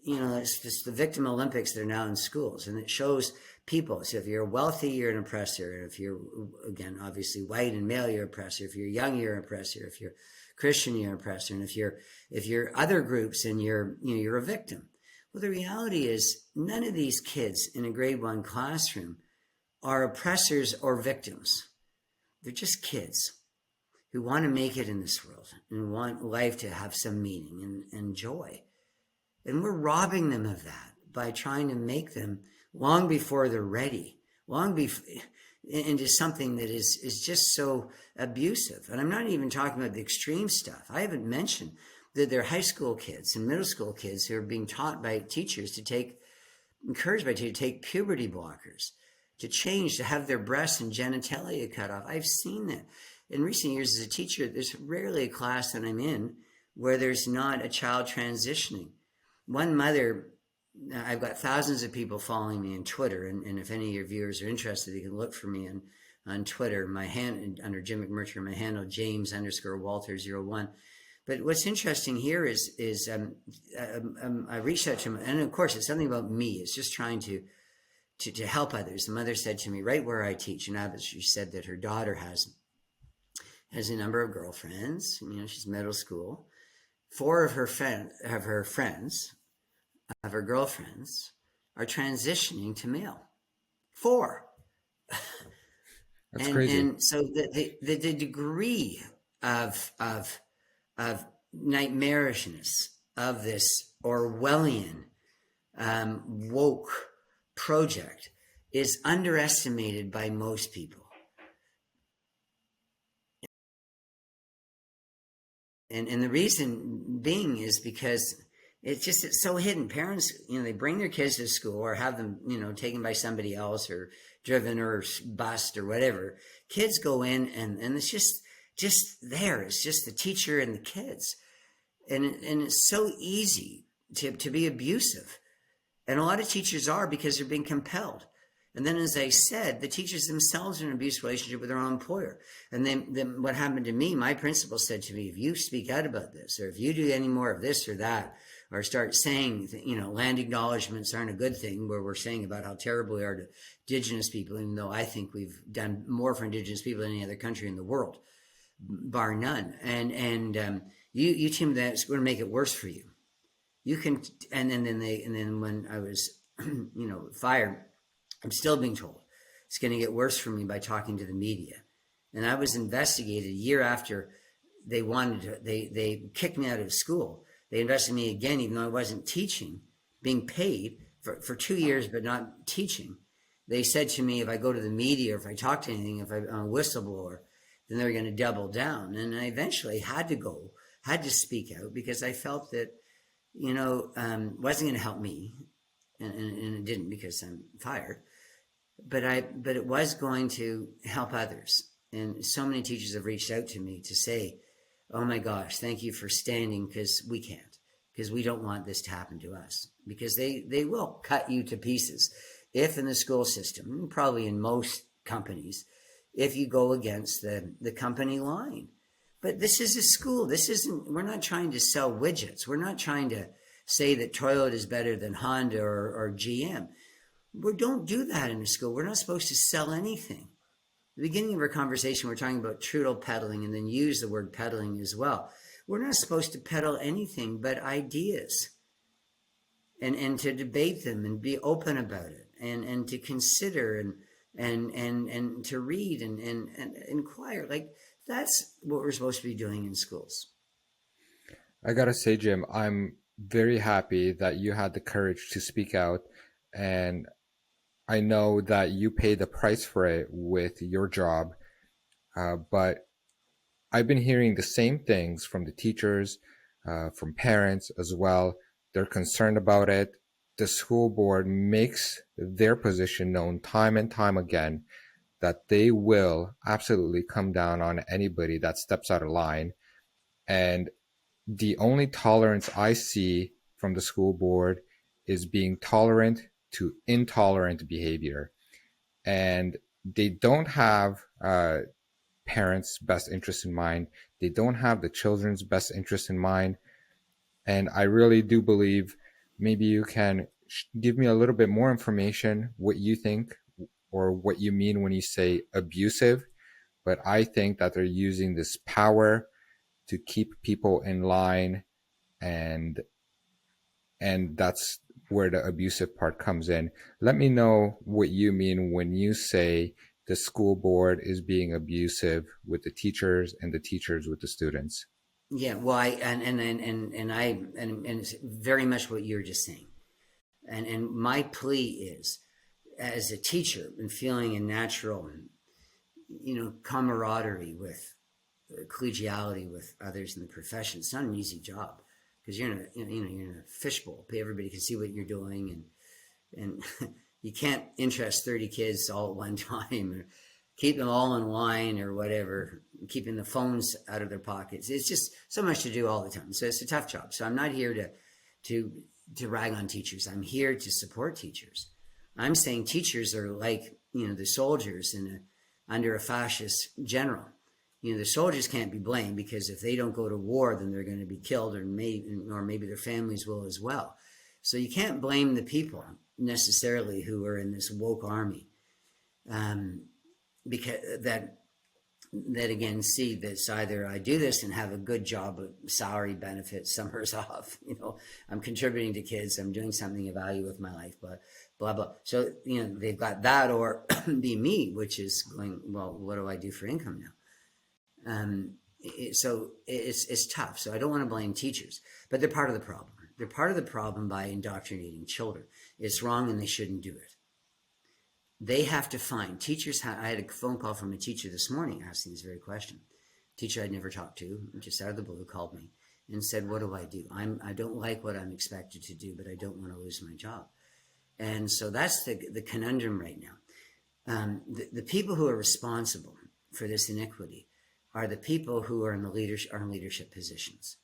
B: It's the victim Olympics that are now in schools, and it shows people. So if you're wealthy, you're an oppressor. If you're, again, obviously white and male, you're an oppressor. If you're young, you're an oppressor. If you're Christian, you're an oppressor. And if you're other groups, and you're a victim. Well, the reality is none of these kids in a grade one classroom are oppressors or victims. They're just kids who want to make it in this world and want life to have some meaning and joy. And we're robbing them of that by trying to make them, long before they're ready, long before, into something that is just so abusive. And I'm not even talking about the extreme stuff. I haven't mentioned that there are high school kids and middle school kids who are being taught by teachers to take, encouraged by teachers to take puberty blockers, to change, to have their breasts and genitalia cut off. I've seen that. In recent years as a teacher, there's rarely a class that I'm in where there's not a child transitioning. One mother, I've got thousands of people following me on Twitter, and if any of your viewers are interested, you can look for me on Twitter. My hand under Jim McMurtry, my handle James_Walter01. But what's interesting here is I reached out to him, and of course it's something about me. It's just trying to help others. The mother said to me, right where I teach, and she said that her daughter has a number of girlfriends. You know, she's middle school. 4 of her girlfriends, are transitioning to male. 4.
A: That's crazy.
B: And so the degree of nightmarishness of this Orwellian woke project is underestimated by most people. And the reason being is because it's so hidden. Parents, they bring their kids to school or have them, taken by somebody else or driven or bused or whatever. Kids go in and it's just there. It's just the teacher and the kids. And it's so easy to be abusive. And a lot of teachers are, because they're being compelled. And then, as I said, the teachers themselves are in an abusive relationship with their own employer. And then what happened to me, my principal said to me, if you speak out about this, or if you do any more of this or that, or start saying, land acknowledgements aren't a good thing, where we're saying about how terrible we are to Indigenous people, even though I think we've done more for Indigenous people than any other country in the world, bar none. And you team that's going to make it worse for you. You can, and then when I was, fired, I'm still being told it's going to get worse for me by talking to the media. And I was investigated a year after they kicked me out of school. They invested me again, even though I wasn't teaching, being paid for 2 years, but not teaching. They said to me, if I go to the media or if I talk to anything, if I'm a whistleblower, then they're going to double down. And I eventually had to speak out, because I felt that, wasn't going to help me. And it didn't, because I'm fired. But it was going to help others. And so many teachers have reached out to me to say, oh my gosh, thank you for standing, because we can't, because we don't want this to happen to us, because they will cut you to pieces if in the school system, probably in most companies, if you go against the company line. But this is a school. We're not trying to sell widgets. We're not trying to say that Toyota is better than Honda or GM. We don't do that in a school. We're not supposed to sell anything. At the beginning of our conversation, we're talking about Trudeau peddling, and then use the word peddling as well. We're not supposed to peddle anything but ideas, and to debate them and be open about it, and to consider and to read and inquire. Like, that's what we're supposed to be doing in schools.
A: I gotta say, Jim, I'm very happy that you had the courage to speak out, and I know that you pay the price for it with your job, but I've been hearing the same things from the teachers, from parents as well. They're concerned about it. The school board makes their position known time and time again, that they will absolutely come down on anybody that steps out of line. And the only tolerance I see from the school board is being tolerant to intolerant behavior. And they don't have parents' best interest in mind. They don't have the children's best interest in mind. And I really do believe maybe you can give me a little bit more information, what you think or what you mean when you say abusive. But I think that they're using this power to keep people in line, and that's where the abusive part comes in. Let me know what you mean when you say the school board is being abusive with the teachers and the teachers with the students.
B: Yeah, well, and it's very much what you're just saying. And my plea is, as a teacher, and feeling a natural, camaraderie with collegiality with others in the profession. It's not an easy job because you're in a fishbowl. Everybody can see what you're doing, and you can't interest 30 kids all at one time, or keep them all in line or whatever, keeping the phones out of their pockets. It's just so much to do all the time. So it's a tough job. So I'm not here to rag on teachers. I'm here to support teachers. I'm saying teachers are like, the soldiers under a fascist general. The soldiers can't be blamed because if they don't go to war, then they're going to be killed, or maybe their families will as well. So you can't blame the people necessarily who are in this woke army, because that again see this, either I do this and have a good job of salary, benefits, summers off, I'm contributing to kids, I'm doing something of value with my life, but blah blah. So they've got that, or be me, which is going, well, what do I do for income now? So it's tough. So I don't want to blame teachers, but they're part of the problem. They're part of the problem by indoctrinating children. It's wrong and they shouldn't do it. They have to find teachers. I had a phone call from a teacher this morning asking this very question. A teacher I'd never talked to, just out of the blue, called me and said, what do I do? I don't like what I'm expected to do, but I don't want to lose my job. And so that's the conundrum right now. The people who are responsible for this iniquity are the people who are in leadership positions,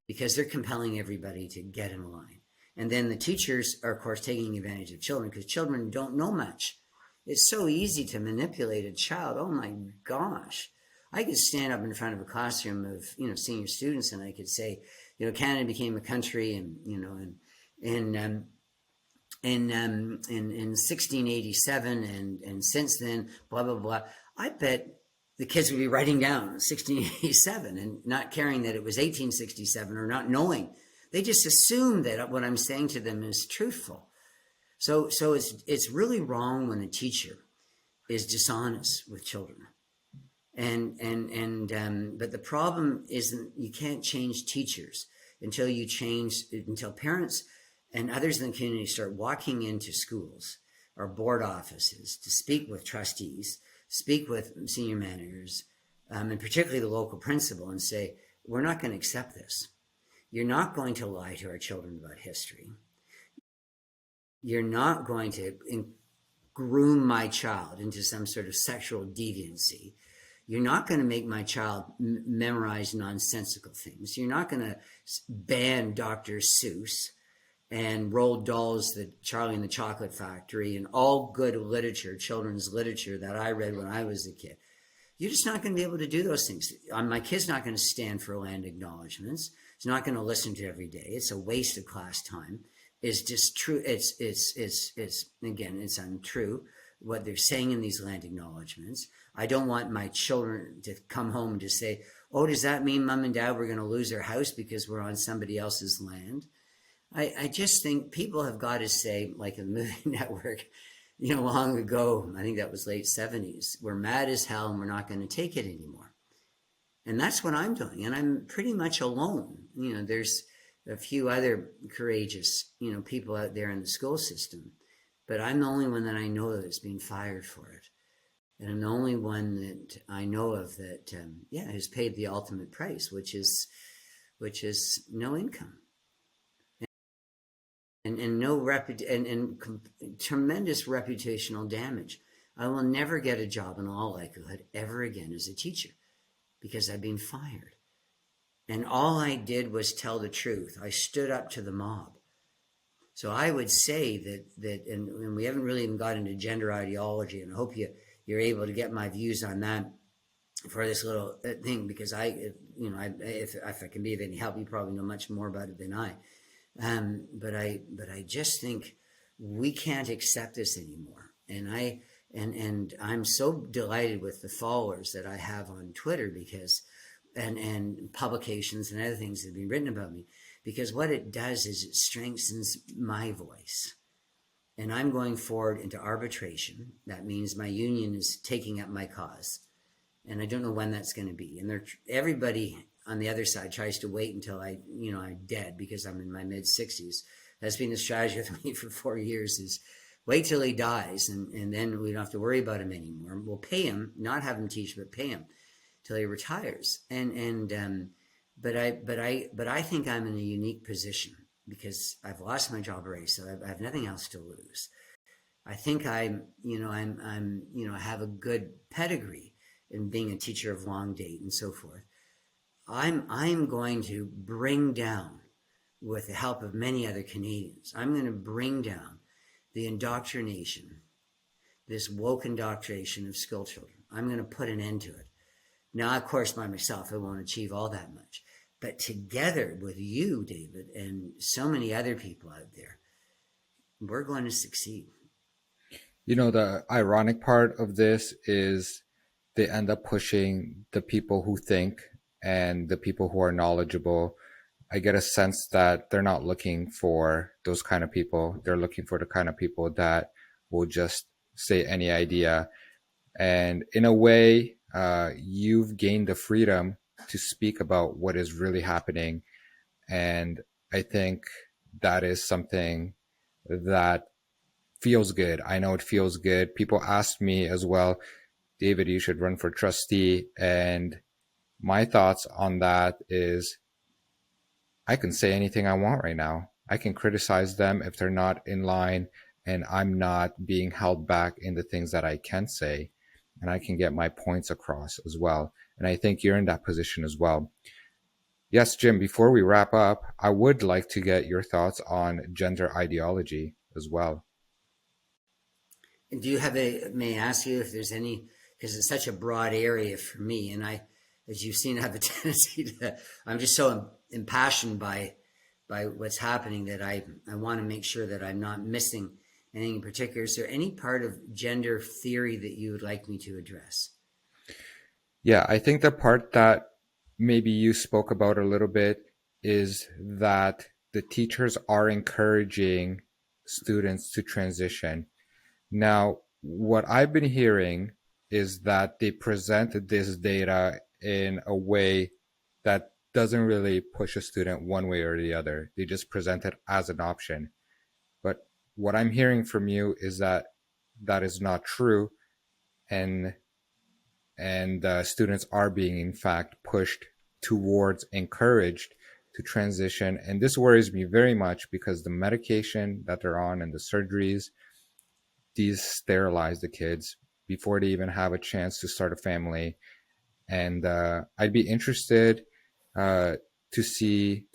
B: because they're compelling everybody to get in line. And then the teachers are, of course, taking advantage of children because children don't know much. It's so easy to manipulate a child. Oh my gosh. I could stand up in front of a classroom of, senior students, and I could say, Canada became a country, and, in 1687, and since then, blah, blah, blah. I bet the kids would be writing down 1687 and not caring that it was 1867, or not knowing. They just assume that what I'm saying to them is truthful. So it's really wrong when a teacher is dishonest with children. But the problem isn't, you can't change teachers until parents and others in the community start walking into schools or board offices to speak with trustees, speak with senior managers, and particularly the local principal, and say, we're not going to accept this. You're not going to lie to our children about history. You're not going to groom my child into some sort of sexual deviancy. You're not going to make my child memorize nonsensical things. You're not going to ban Dr. Seuss and Roald Dahl's The Charlie and the Chocolate Factory and all good literature, children's literature that I read when I was a kid. You're just not going to be able to do those things. My kid's not going to stand for land acknowledgements. He's not going to listen to it every day. It's a waste of class time. It's just true. It's again, it's untrue what they're saying in these land acknowledgements. I don't want my children to come home and just say, oh, does that mean mom and dad, we're going to lose our house because we're on somebody else's land? I just think people have got to say, like in the movie Network, long ago, I think that was late 70s, we're mad as hell and we're not going to take it anymore. And that's what I'm doing. And I'm pretty much alone. There's a few other courageous, people out there in the school system, but I'm the only one that I know that's being fired for it. And I'm the only one that I know of that, has paid the ultimate price, which is no income. And no tremendous reputational damage. I will never get a job in all likelihood ever again as a teacher because I've been fired. And all I did was tell the truth. I stood up to the mob. So I would say that and we haven't really even got into gender ideology, and I hope you're able to get my views on that for this little thing, because if I can be of any help, you probably know much more about it than I. But I just think we can't accept this anymore. And I'm so delighted with the followers that I have on Twitter, because and publications and other things that have been written about me, because what it does is it strengthens my voice. And I'm going forward into arbitration. That means my union is taking up my cause. And I don't know when that's going to be. And everybody on the other side tries to wait until I'm dead because I'm in my mid-60s. That's been the strategy with me for 4 years, is wait till he dies, and then we don't have to worry about him anymore. We'll pay him, not have him teach, but pay him till he retires. But I think I'm in a unique position because I've lost my job already, so I have nothing else to lose. I think I have a good pedigree in being a teacher of long date and so forth. I'm going to bring down, with the help of many other Canadians, I'm going to bring down the indoctrination, this woke indoctrination of school children. I'm going to put an end to it. Now, of course, by myself, I won't achieve all that much. But together with you, David, and so many other people out there, we're going to succeed.
A: The ironic part of this is they end up pushing the people who think and the people who are knowledgeable. I get a sense that they're not looking for those kind of people. They're looking for the kind of people that will just say any idea. And in a way, you've gained the freedom to speak about what is really happening. And I think that is something that feels good. I know it feels good. People ask me as well, David, you should run for trustee. And my thoughts on that is I can say anything I want right now. I can criticize them if they're not in line and I'm not being held back in the things that I can say. And I can get my points across as well. And I think you're in that position as well. Yes, Jim, before we wrap up, I would like to get your thoughts on gender ideology as well.
B: Do you have may I ask you if there's any, because it's such a broad area for me, and I, as you've seen, have a tendency to, I'm just so impassioned by what's happening that I want to make sure that I'm not missing anything in particular. Is there any part of gender theory that you would like me to address?
A: Yeah, I think the part that maybe you spoke about a little bit is that the teachers are encouraging students to transition. Now, what I've been hearing is that they present this data in a way that doesn't really push a student one way or the other. They just present it as an option. But what I'm hearing from you is that that is not true, and students are being, in fact, pushed towards, encouraged to transition. And this worries me very much because the medication that they're on and the surgeries, these sterilize the kids before they even have a chance to start a family. And I'd be interested to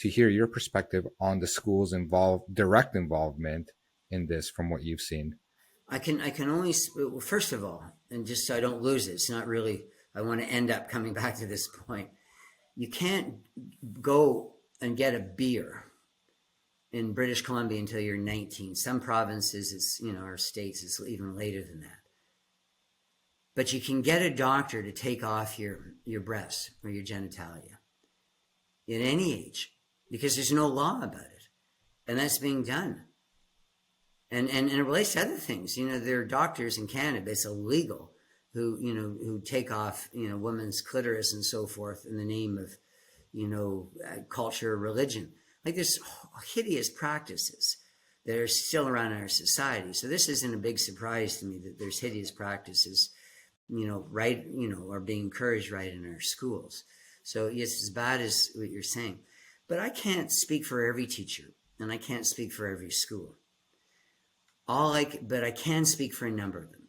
A: hear your perspective on the school's direct involvement in this from what you've seen.
B: I can only, first of all, and just so I don't lose it, it's not really, I want to end up coming back to this point. You can't go and get a beer in British Columbia until you're 19. Some provinces, it's, or states, it's even later than that. But you can get a doctor to take off your breasts or your genitalia at any age because there's no law about it. And that's being done. And it relates to other things. There are doctors in Canada, it's illegal, who take off, women's clitoris and so forth in the name of, culture or religion. Like there's hideous practices that are still around in our society. So this isn't a big surprise to me that there's hideous practices, are being encouraged right in our schools. So it's as bad as what you're saying. But I can't speak for every teacher and I can't speak for every school. But I can speak for a number of them.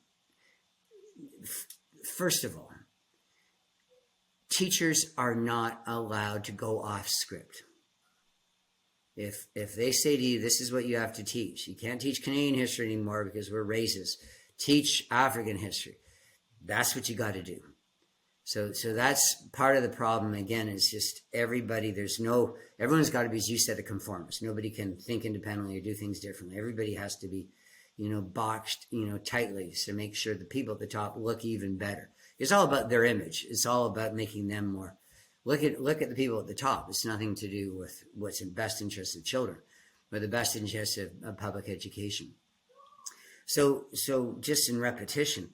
B: First of all, teachers are not allowed to go off script. If they say to you, this is what you have to teach. You can't teach Canadian history anymore because we're racist. Teach African history. That's what you got to do. So that's part of the problem. Again, is just everyone's got to be, as you said, a conformist. Nobody can think independently or do things differently. Everybody has to be, boxed, tightly to make sure the people at the top look even better. It's all about their image. It's all about making them Look at the people at the top. It's nothing to do with what's in the best interest of children, or the best interest of public education. So just in repetition,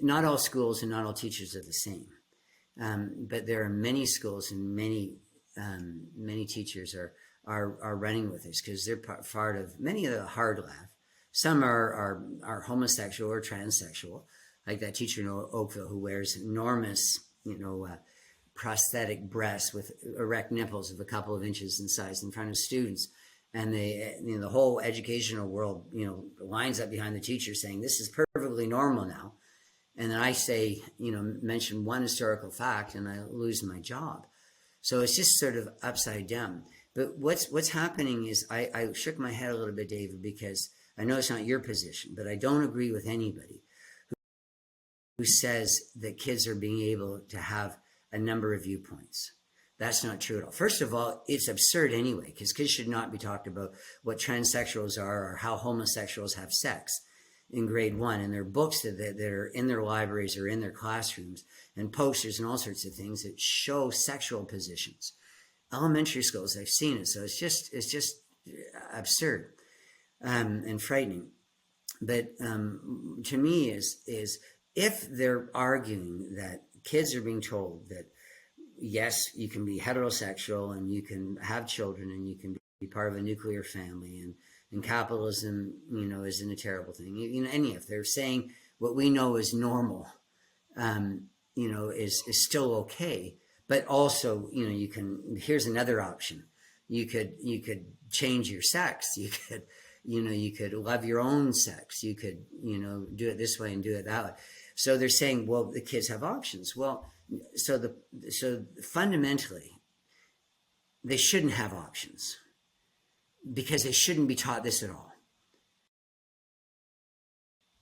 B: not all schools and not all teachers are the same, but there are many schools and many teachers are running with this because they're part of many of the hard left. Some are homosexual or transsexual, like that teacher in Oakville who wears enormous, prosthetic breasts with erect nipples of a couple of inches in size in front of students. And the whole educational world, lines up behind the teacher saying, this is perfectly normal now. And then I say, mention one historical fact and I lose my job. So it's just sort of upside down. But what's happening is I shook my head a little bit, David, because I know it's not your position, but I don't agree with anybody who says that kids are being able to have a number of viewpoints. That's not true at all. First of all, it's absurd anyway, because kids should not be talked about what transsexuals are or how homosexuals have sex in grade 1. And there are books that are in their libraries or in their classrooms and posters and all sorts of things that show sexual positions. Elementary schools, I've seen it. So it's just absurd and frightening. But to me is if they're arguing that kids are being told that, yes, you can be heterosexual and you can have children and you can be part of a nuclear family and capitalism, isn't a terrible thing. Any if they're saying what we know is normal, is still okay. But also, here's another option. You could change your sex. You could love your own sex. You could, do it this way and do it that way. So they're saying, well, the kids have options. Well, so fundamentally, they shouldn't have options because they shouldn't be taught this at all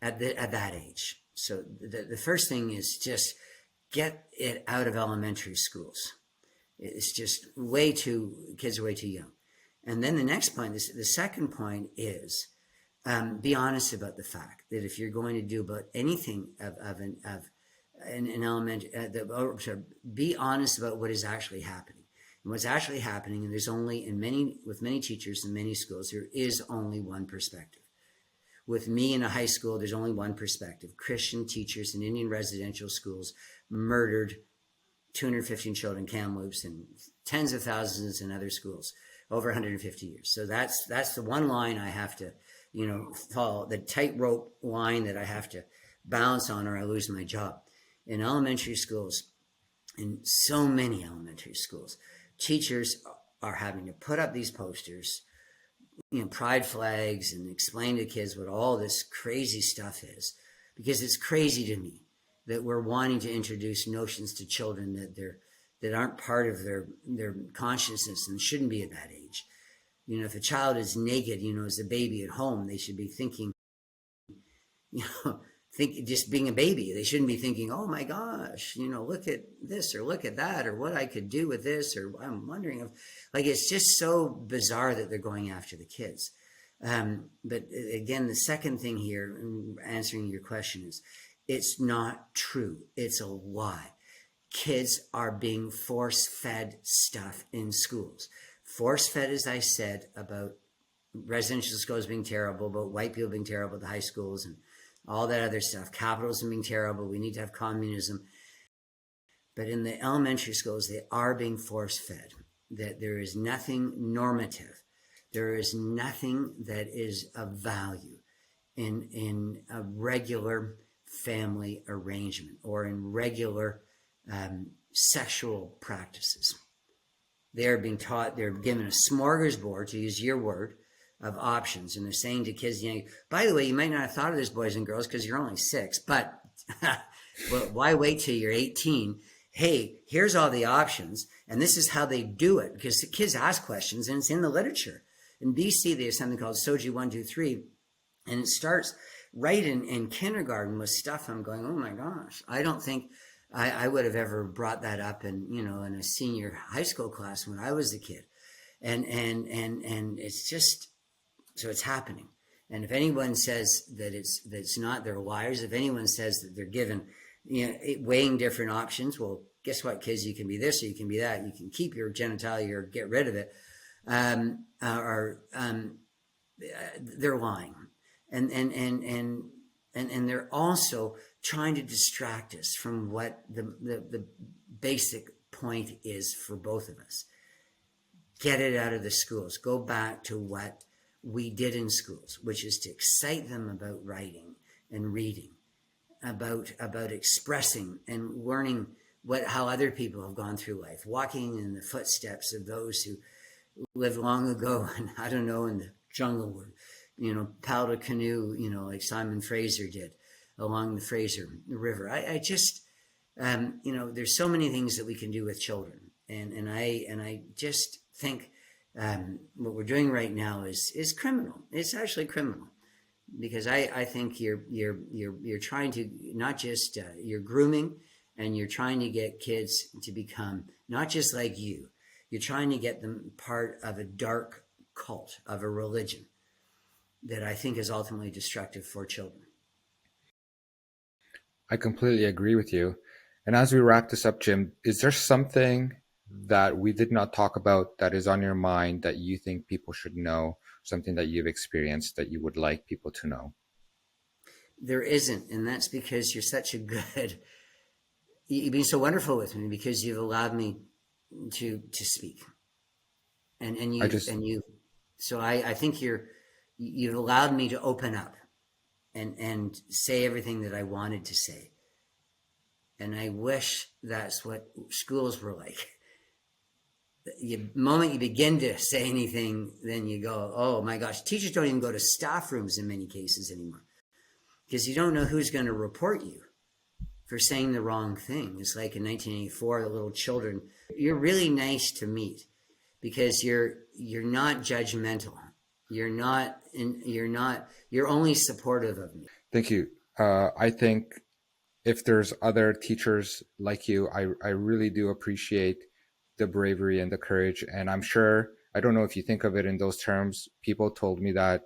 B: at that age. So the first thing is just get it out of elementary schools. It's just kids are way too young. And then the next point, the second point is be honest about the fact that if you're going to do about anything of an element, be honest about what is actually happening. And what's actually happening, and there's only with many teachers in many schools, there is only one perspective. With me in a high school, there's only one perspective. Christian teachers in Indian residential schools murdered 215 children, Kamloops, and tens of thousands in other schools over 150 years. So that's the one line I have to, follow, the tightrope line that I have to balance on or I lose my job. In elementary schools, in so many elementary schools, teachers are having to put up these posters, pride flags, and explain to kids what all this crazy stuff is, because it's crazy to me that we're wanting to introduce notions to children that aren't part of their consciousness and shouldn't be at that age. If a child is naked, as a baby at home, they should be thinking, just being a baby. They shouldn't be thinking, oh my gosh, look at this or look at that or what I could do with this, or I'm wondering if, it's just so bizarre that they're going after the kids. But again, the second thing here, answering your question, is it's not true. It's a lie. Kids are being force-fed stuff in schools. Force-fed, as I said, about residential schools being terrible, about white people being terrible at the high schools and all that other stuff. Capitalism being terrible. We need to have communism. But in the elementary schools, they are being force-fed. That there is nothing normative. There is nothing that is of value in a regular family arrangement or in regular sexual practices. They're being taught, they're given a smorgasbord, to use your word, of options. And they're saying to kids, by the way, you might not have thought of this, boys and girls, because you're only 6, but well, why wait till you're 18? Hey, here's all the options, and this is how they do it, because the kids ask questions, and it's in the literature. In BC, they have something called Soji 1, 2, 3, and it starts right in kindergarten with stuff I'm going, oh my gosh, I don't think I would have ever brought that up in a senior high school class when I was a kid. And it's just, so it's happening. And if anyone says that it's not, they're liars. If anyone says that they're given, weighing different options, well, guess what, kids, you can be this or you can be that. You can keep your genitalia or get rid of it. Or they're lying, and they're also trying to distract us from what the basic point is for both of us. Get it out of the schools. Go back to what we did in schools, which is to excite them about writing and reading, about expressing and learning how other people have gone through life, walking in the footsteps of those who lived long ago, and I don't know, in the jungle, or paddled a canoe, like Simon Fraser did along the Fraser River. I just, there's so many things that we can do with children, and I just think what we're doing right now is criminal. It's actually criminal, because I think you're trying to not just you're grooming, and you're trying to get kids to become not just like you. You're trying to get them part of a dark cult, of a religion that I think is ultimately destructive for children.
A: I completely agree with you. And as we wrap this up, Jim, is there something that we did not talk about that is on your mind that you think people should know, something that you've experienced that you would like people to know?
B: There isn't, and that's because you're such a good, you've been so wonderful with me, because you've allowed me to speak, and you so I think you've allowed me to open up and say everything that I wanted to say, and I wish that's what schools were like. The moment you begin to say anything, then you go, oh my gosh. Teachers don't even go to staff rooms in many cases anymore, because you don't know who's going to report you for saying the wrong thing. It's like in 1984, the little children, you're really nice to meet, because you're not judgmental. You're only supportive of me.
A: Thank you. I think if there's other teachers like you, I really do appreciate the bravery and the courage. And I'm sure, I don't know if you think of it in those terms, people told me that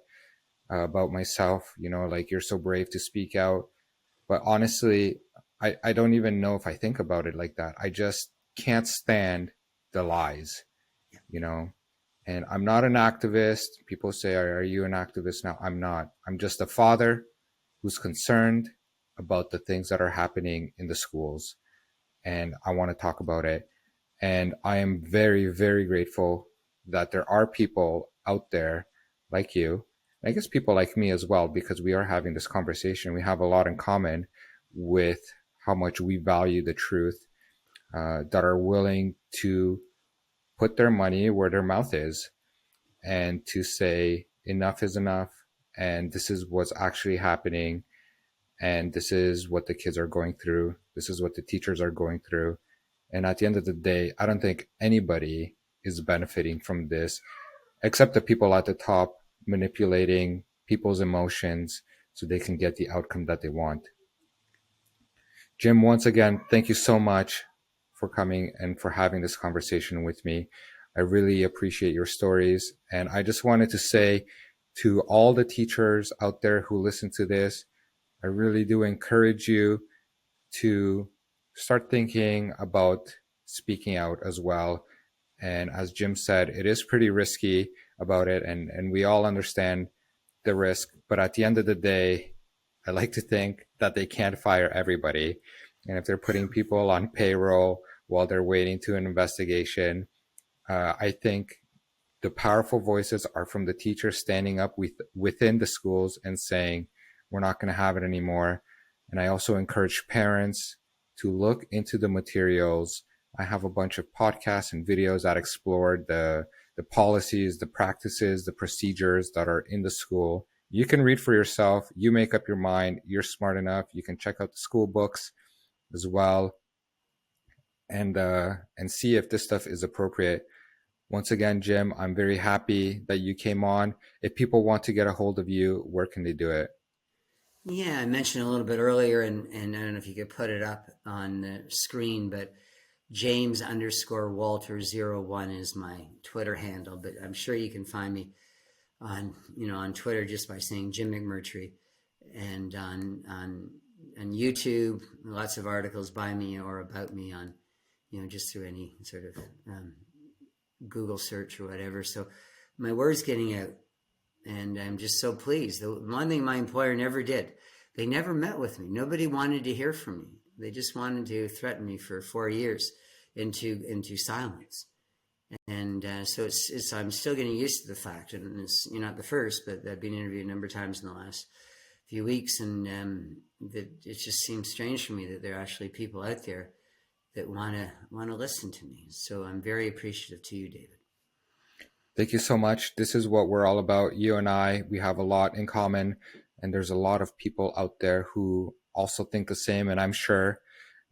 A: about myself, like, you're so brave to speak out. But honestly, I don't even know if I think about it like that. I just can't stand the lies, and I'm not an activist. People say, are you an activist now? I'm not. I'm just a father who's concerned about the things that are happening in the schools, and I want to talk about it. And I am very, very grateful that there are people out there like you, I guess people like me as well, because we are having this conversation. We have a lot in common with how much we value the truth, that are willing to put their money where their mouth is, and to say enough is enough, and this is what's actually happening, and this is what the kids are going through, this is what the teachers are going through. And at the end of the day, I don't think anybody is benefiting from this except the people at the top manipulating people's emotions so they can get the outcome that they want. Jim, once again, thank you so much for coming and for having this conversation with me. I really appreciate your stories. And I just wanted to say to all the teachers out there who listen to this, I really do encourage you to start thinking about speaking out as well. And as Jim said, it is pretty risky about it, and we all understand the risk. But at the end of the day, I like to think that they can't fire everybody. And if they're putting people on payroll while they're waiting to an investigation, I think the powerful voices are from the teachers standing up within the schools and saying, we're not going to have it anymore. And I also encourage parents to look into the materials. I have a bunch of podcasts and videos that explore the policies, the practices, the procedures that are in the school. You can read for yourself. You make up your mind. You're smart enough. You can check out the school books as well, and see if this stuff is appropriate. Once again, Jim, I'm very happy that you came on. If people want to get a hold of you, where can they do it?
B: Yeah, I mentioned a little bit earlier, and I don't know if you could put it up on the screen, but James_Walter01 is my Twitter handle. But I'm sure you can find me on Twitter just by saying Jim McMurtry, and on YouTube, lots of articles by me or about me on just through any sort of Google search or whatever. So my word's getting out, and I'm just so pleased. The one thing my employer never did, they never met with me. Nobody wanted to hear from me. They just wanted to threaten me for 4 years into silence. And so it's I'm still getting used to the fact, and you're not the first, but I've been interviewed a number of times in the last few weeks, and that it just seems strange for me that there are actually people out there that want to listen to me. So I'm very appreciative to you, David.
A: Thank you so much. This is what we're all about. You and I, we have a lot in common, and there's a lot of people out there who also think the same. And I'm sure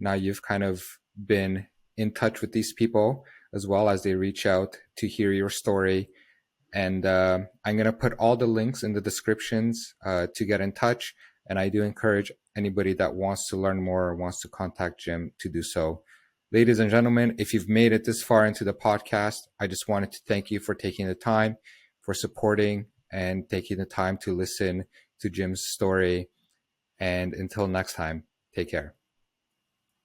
A: now you've kind of been in touch with these people as well as they reach out to hear your story. And I'm going to put all the links in the descriptions to get in touch. And I do encourage anybody that wants to learn more or wants to contact Jim to do so. Ladies and gentlemen, if you've made it this far into the podcast, I just wanted to thank you for taking the time, for supporting and taking the time to listen to Jim's story. And until next time, take care.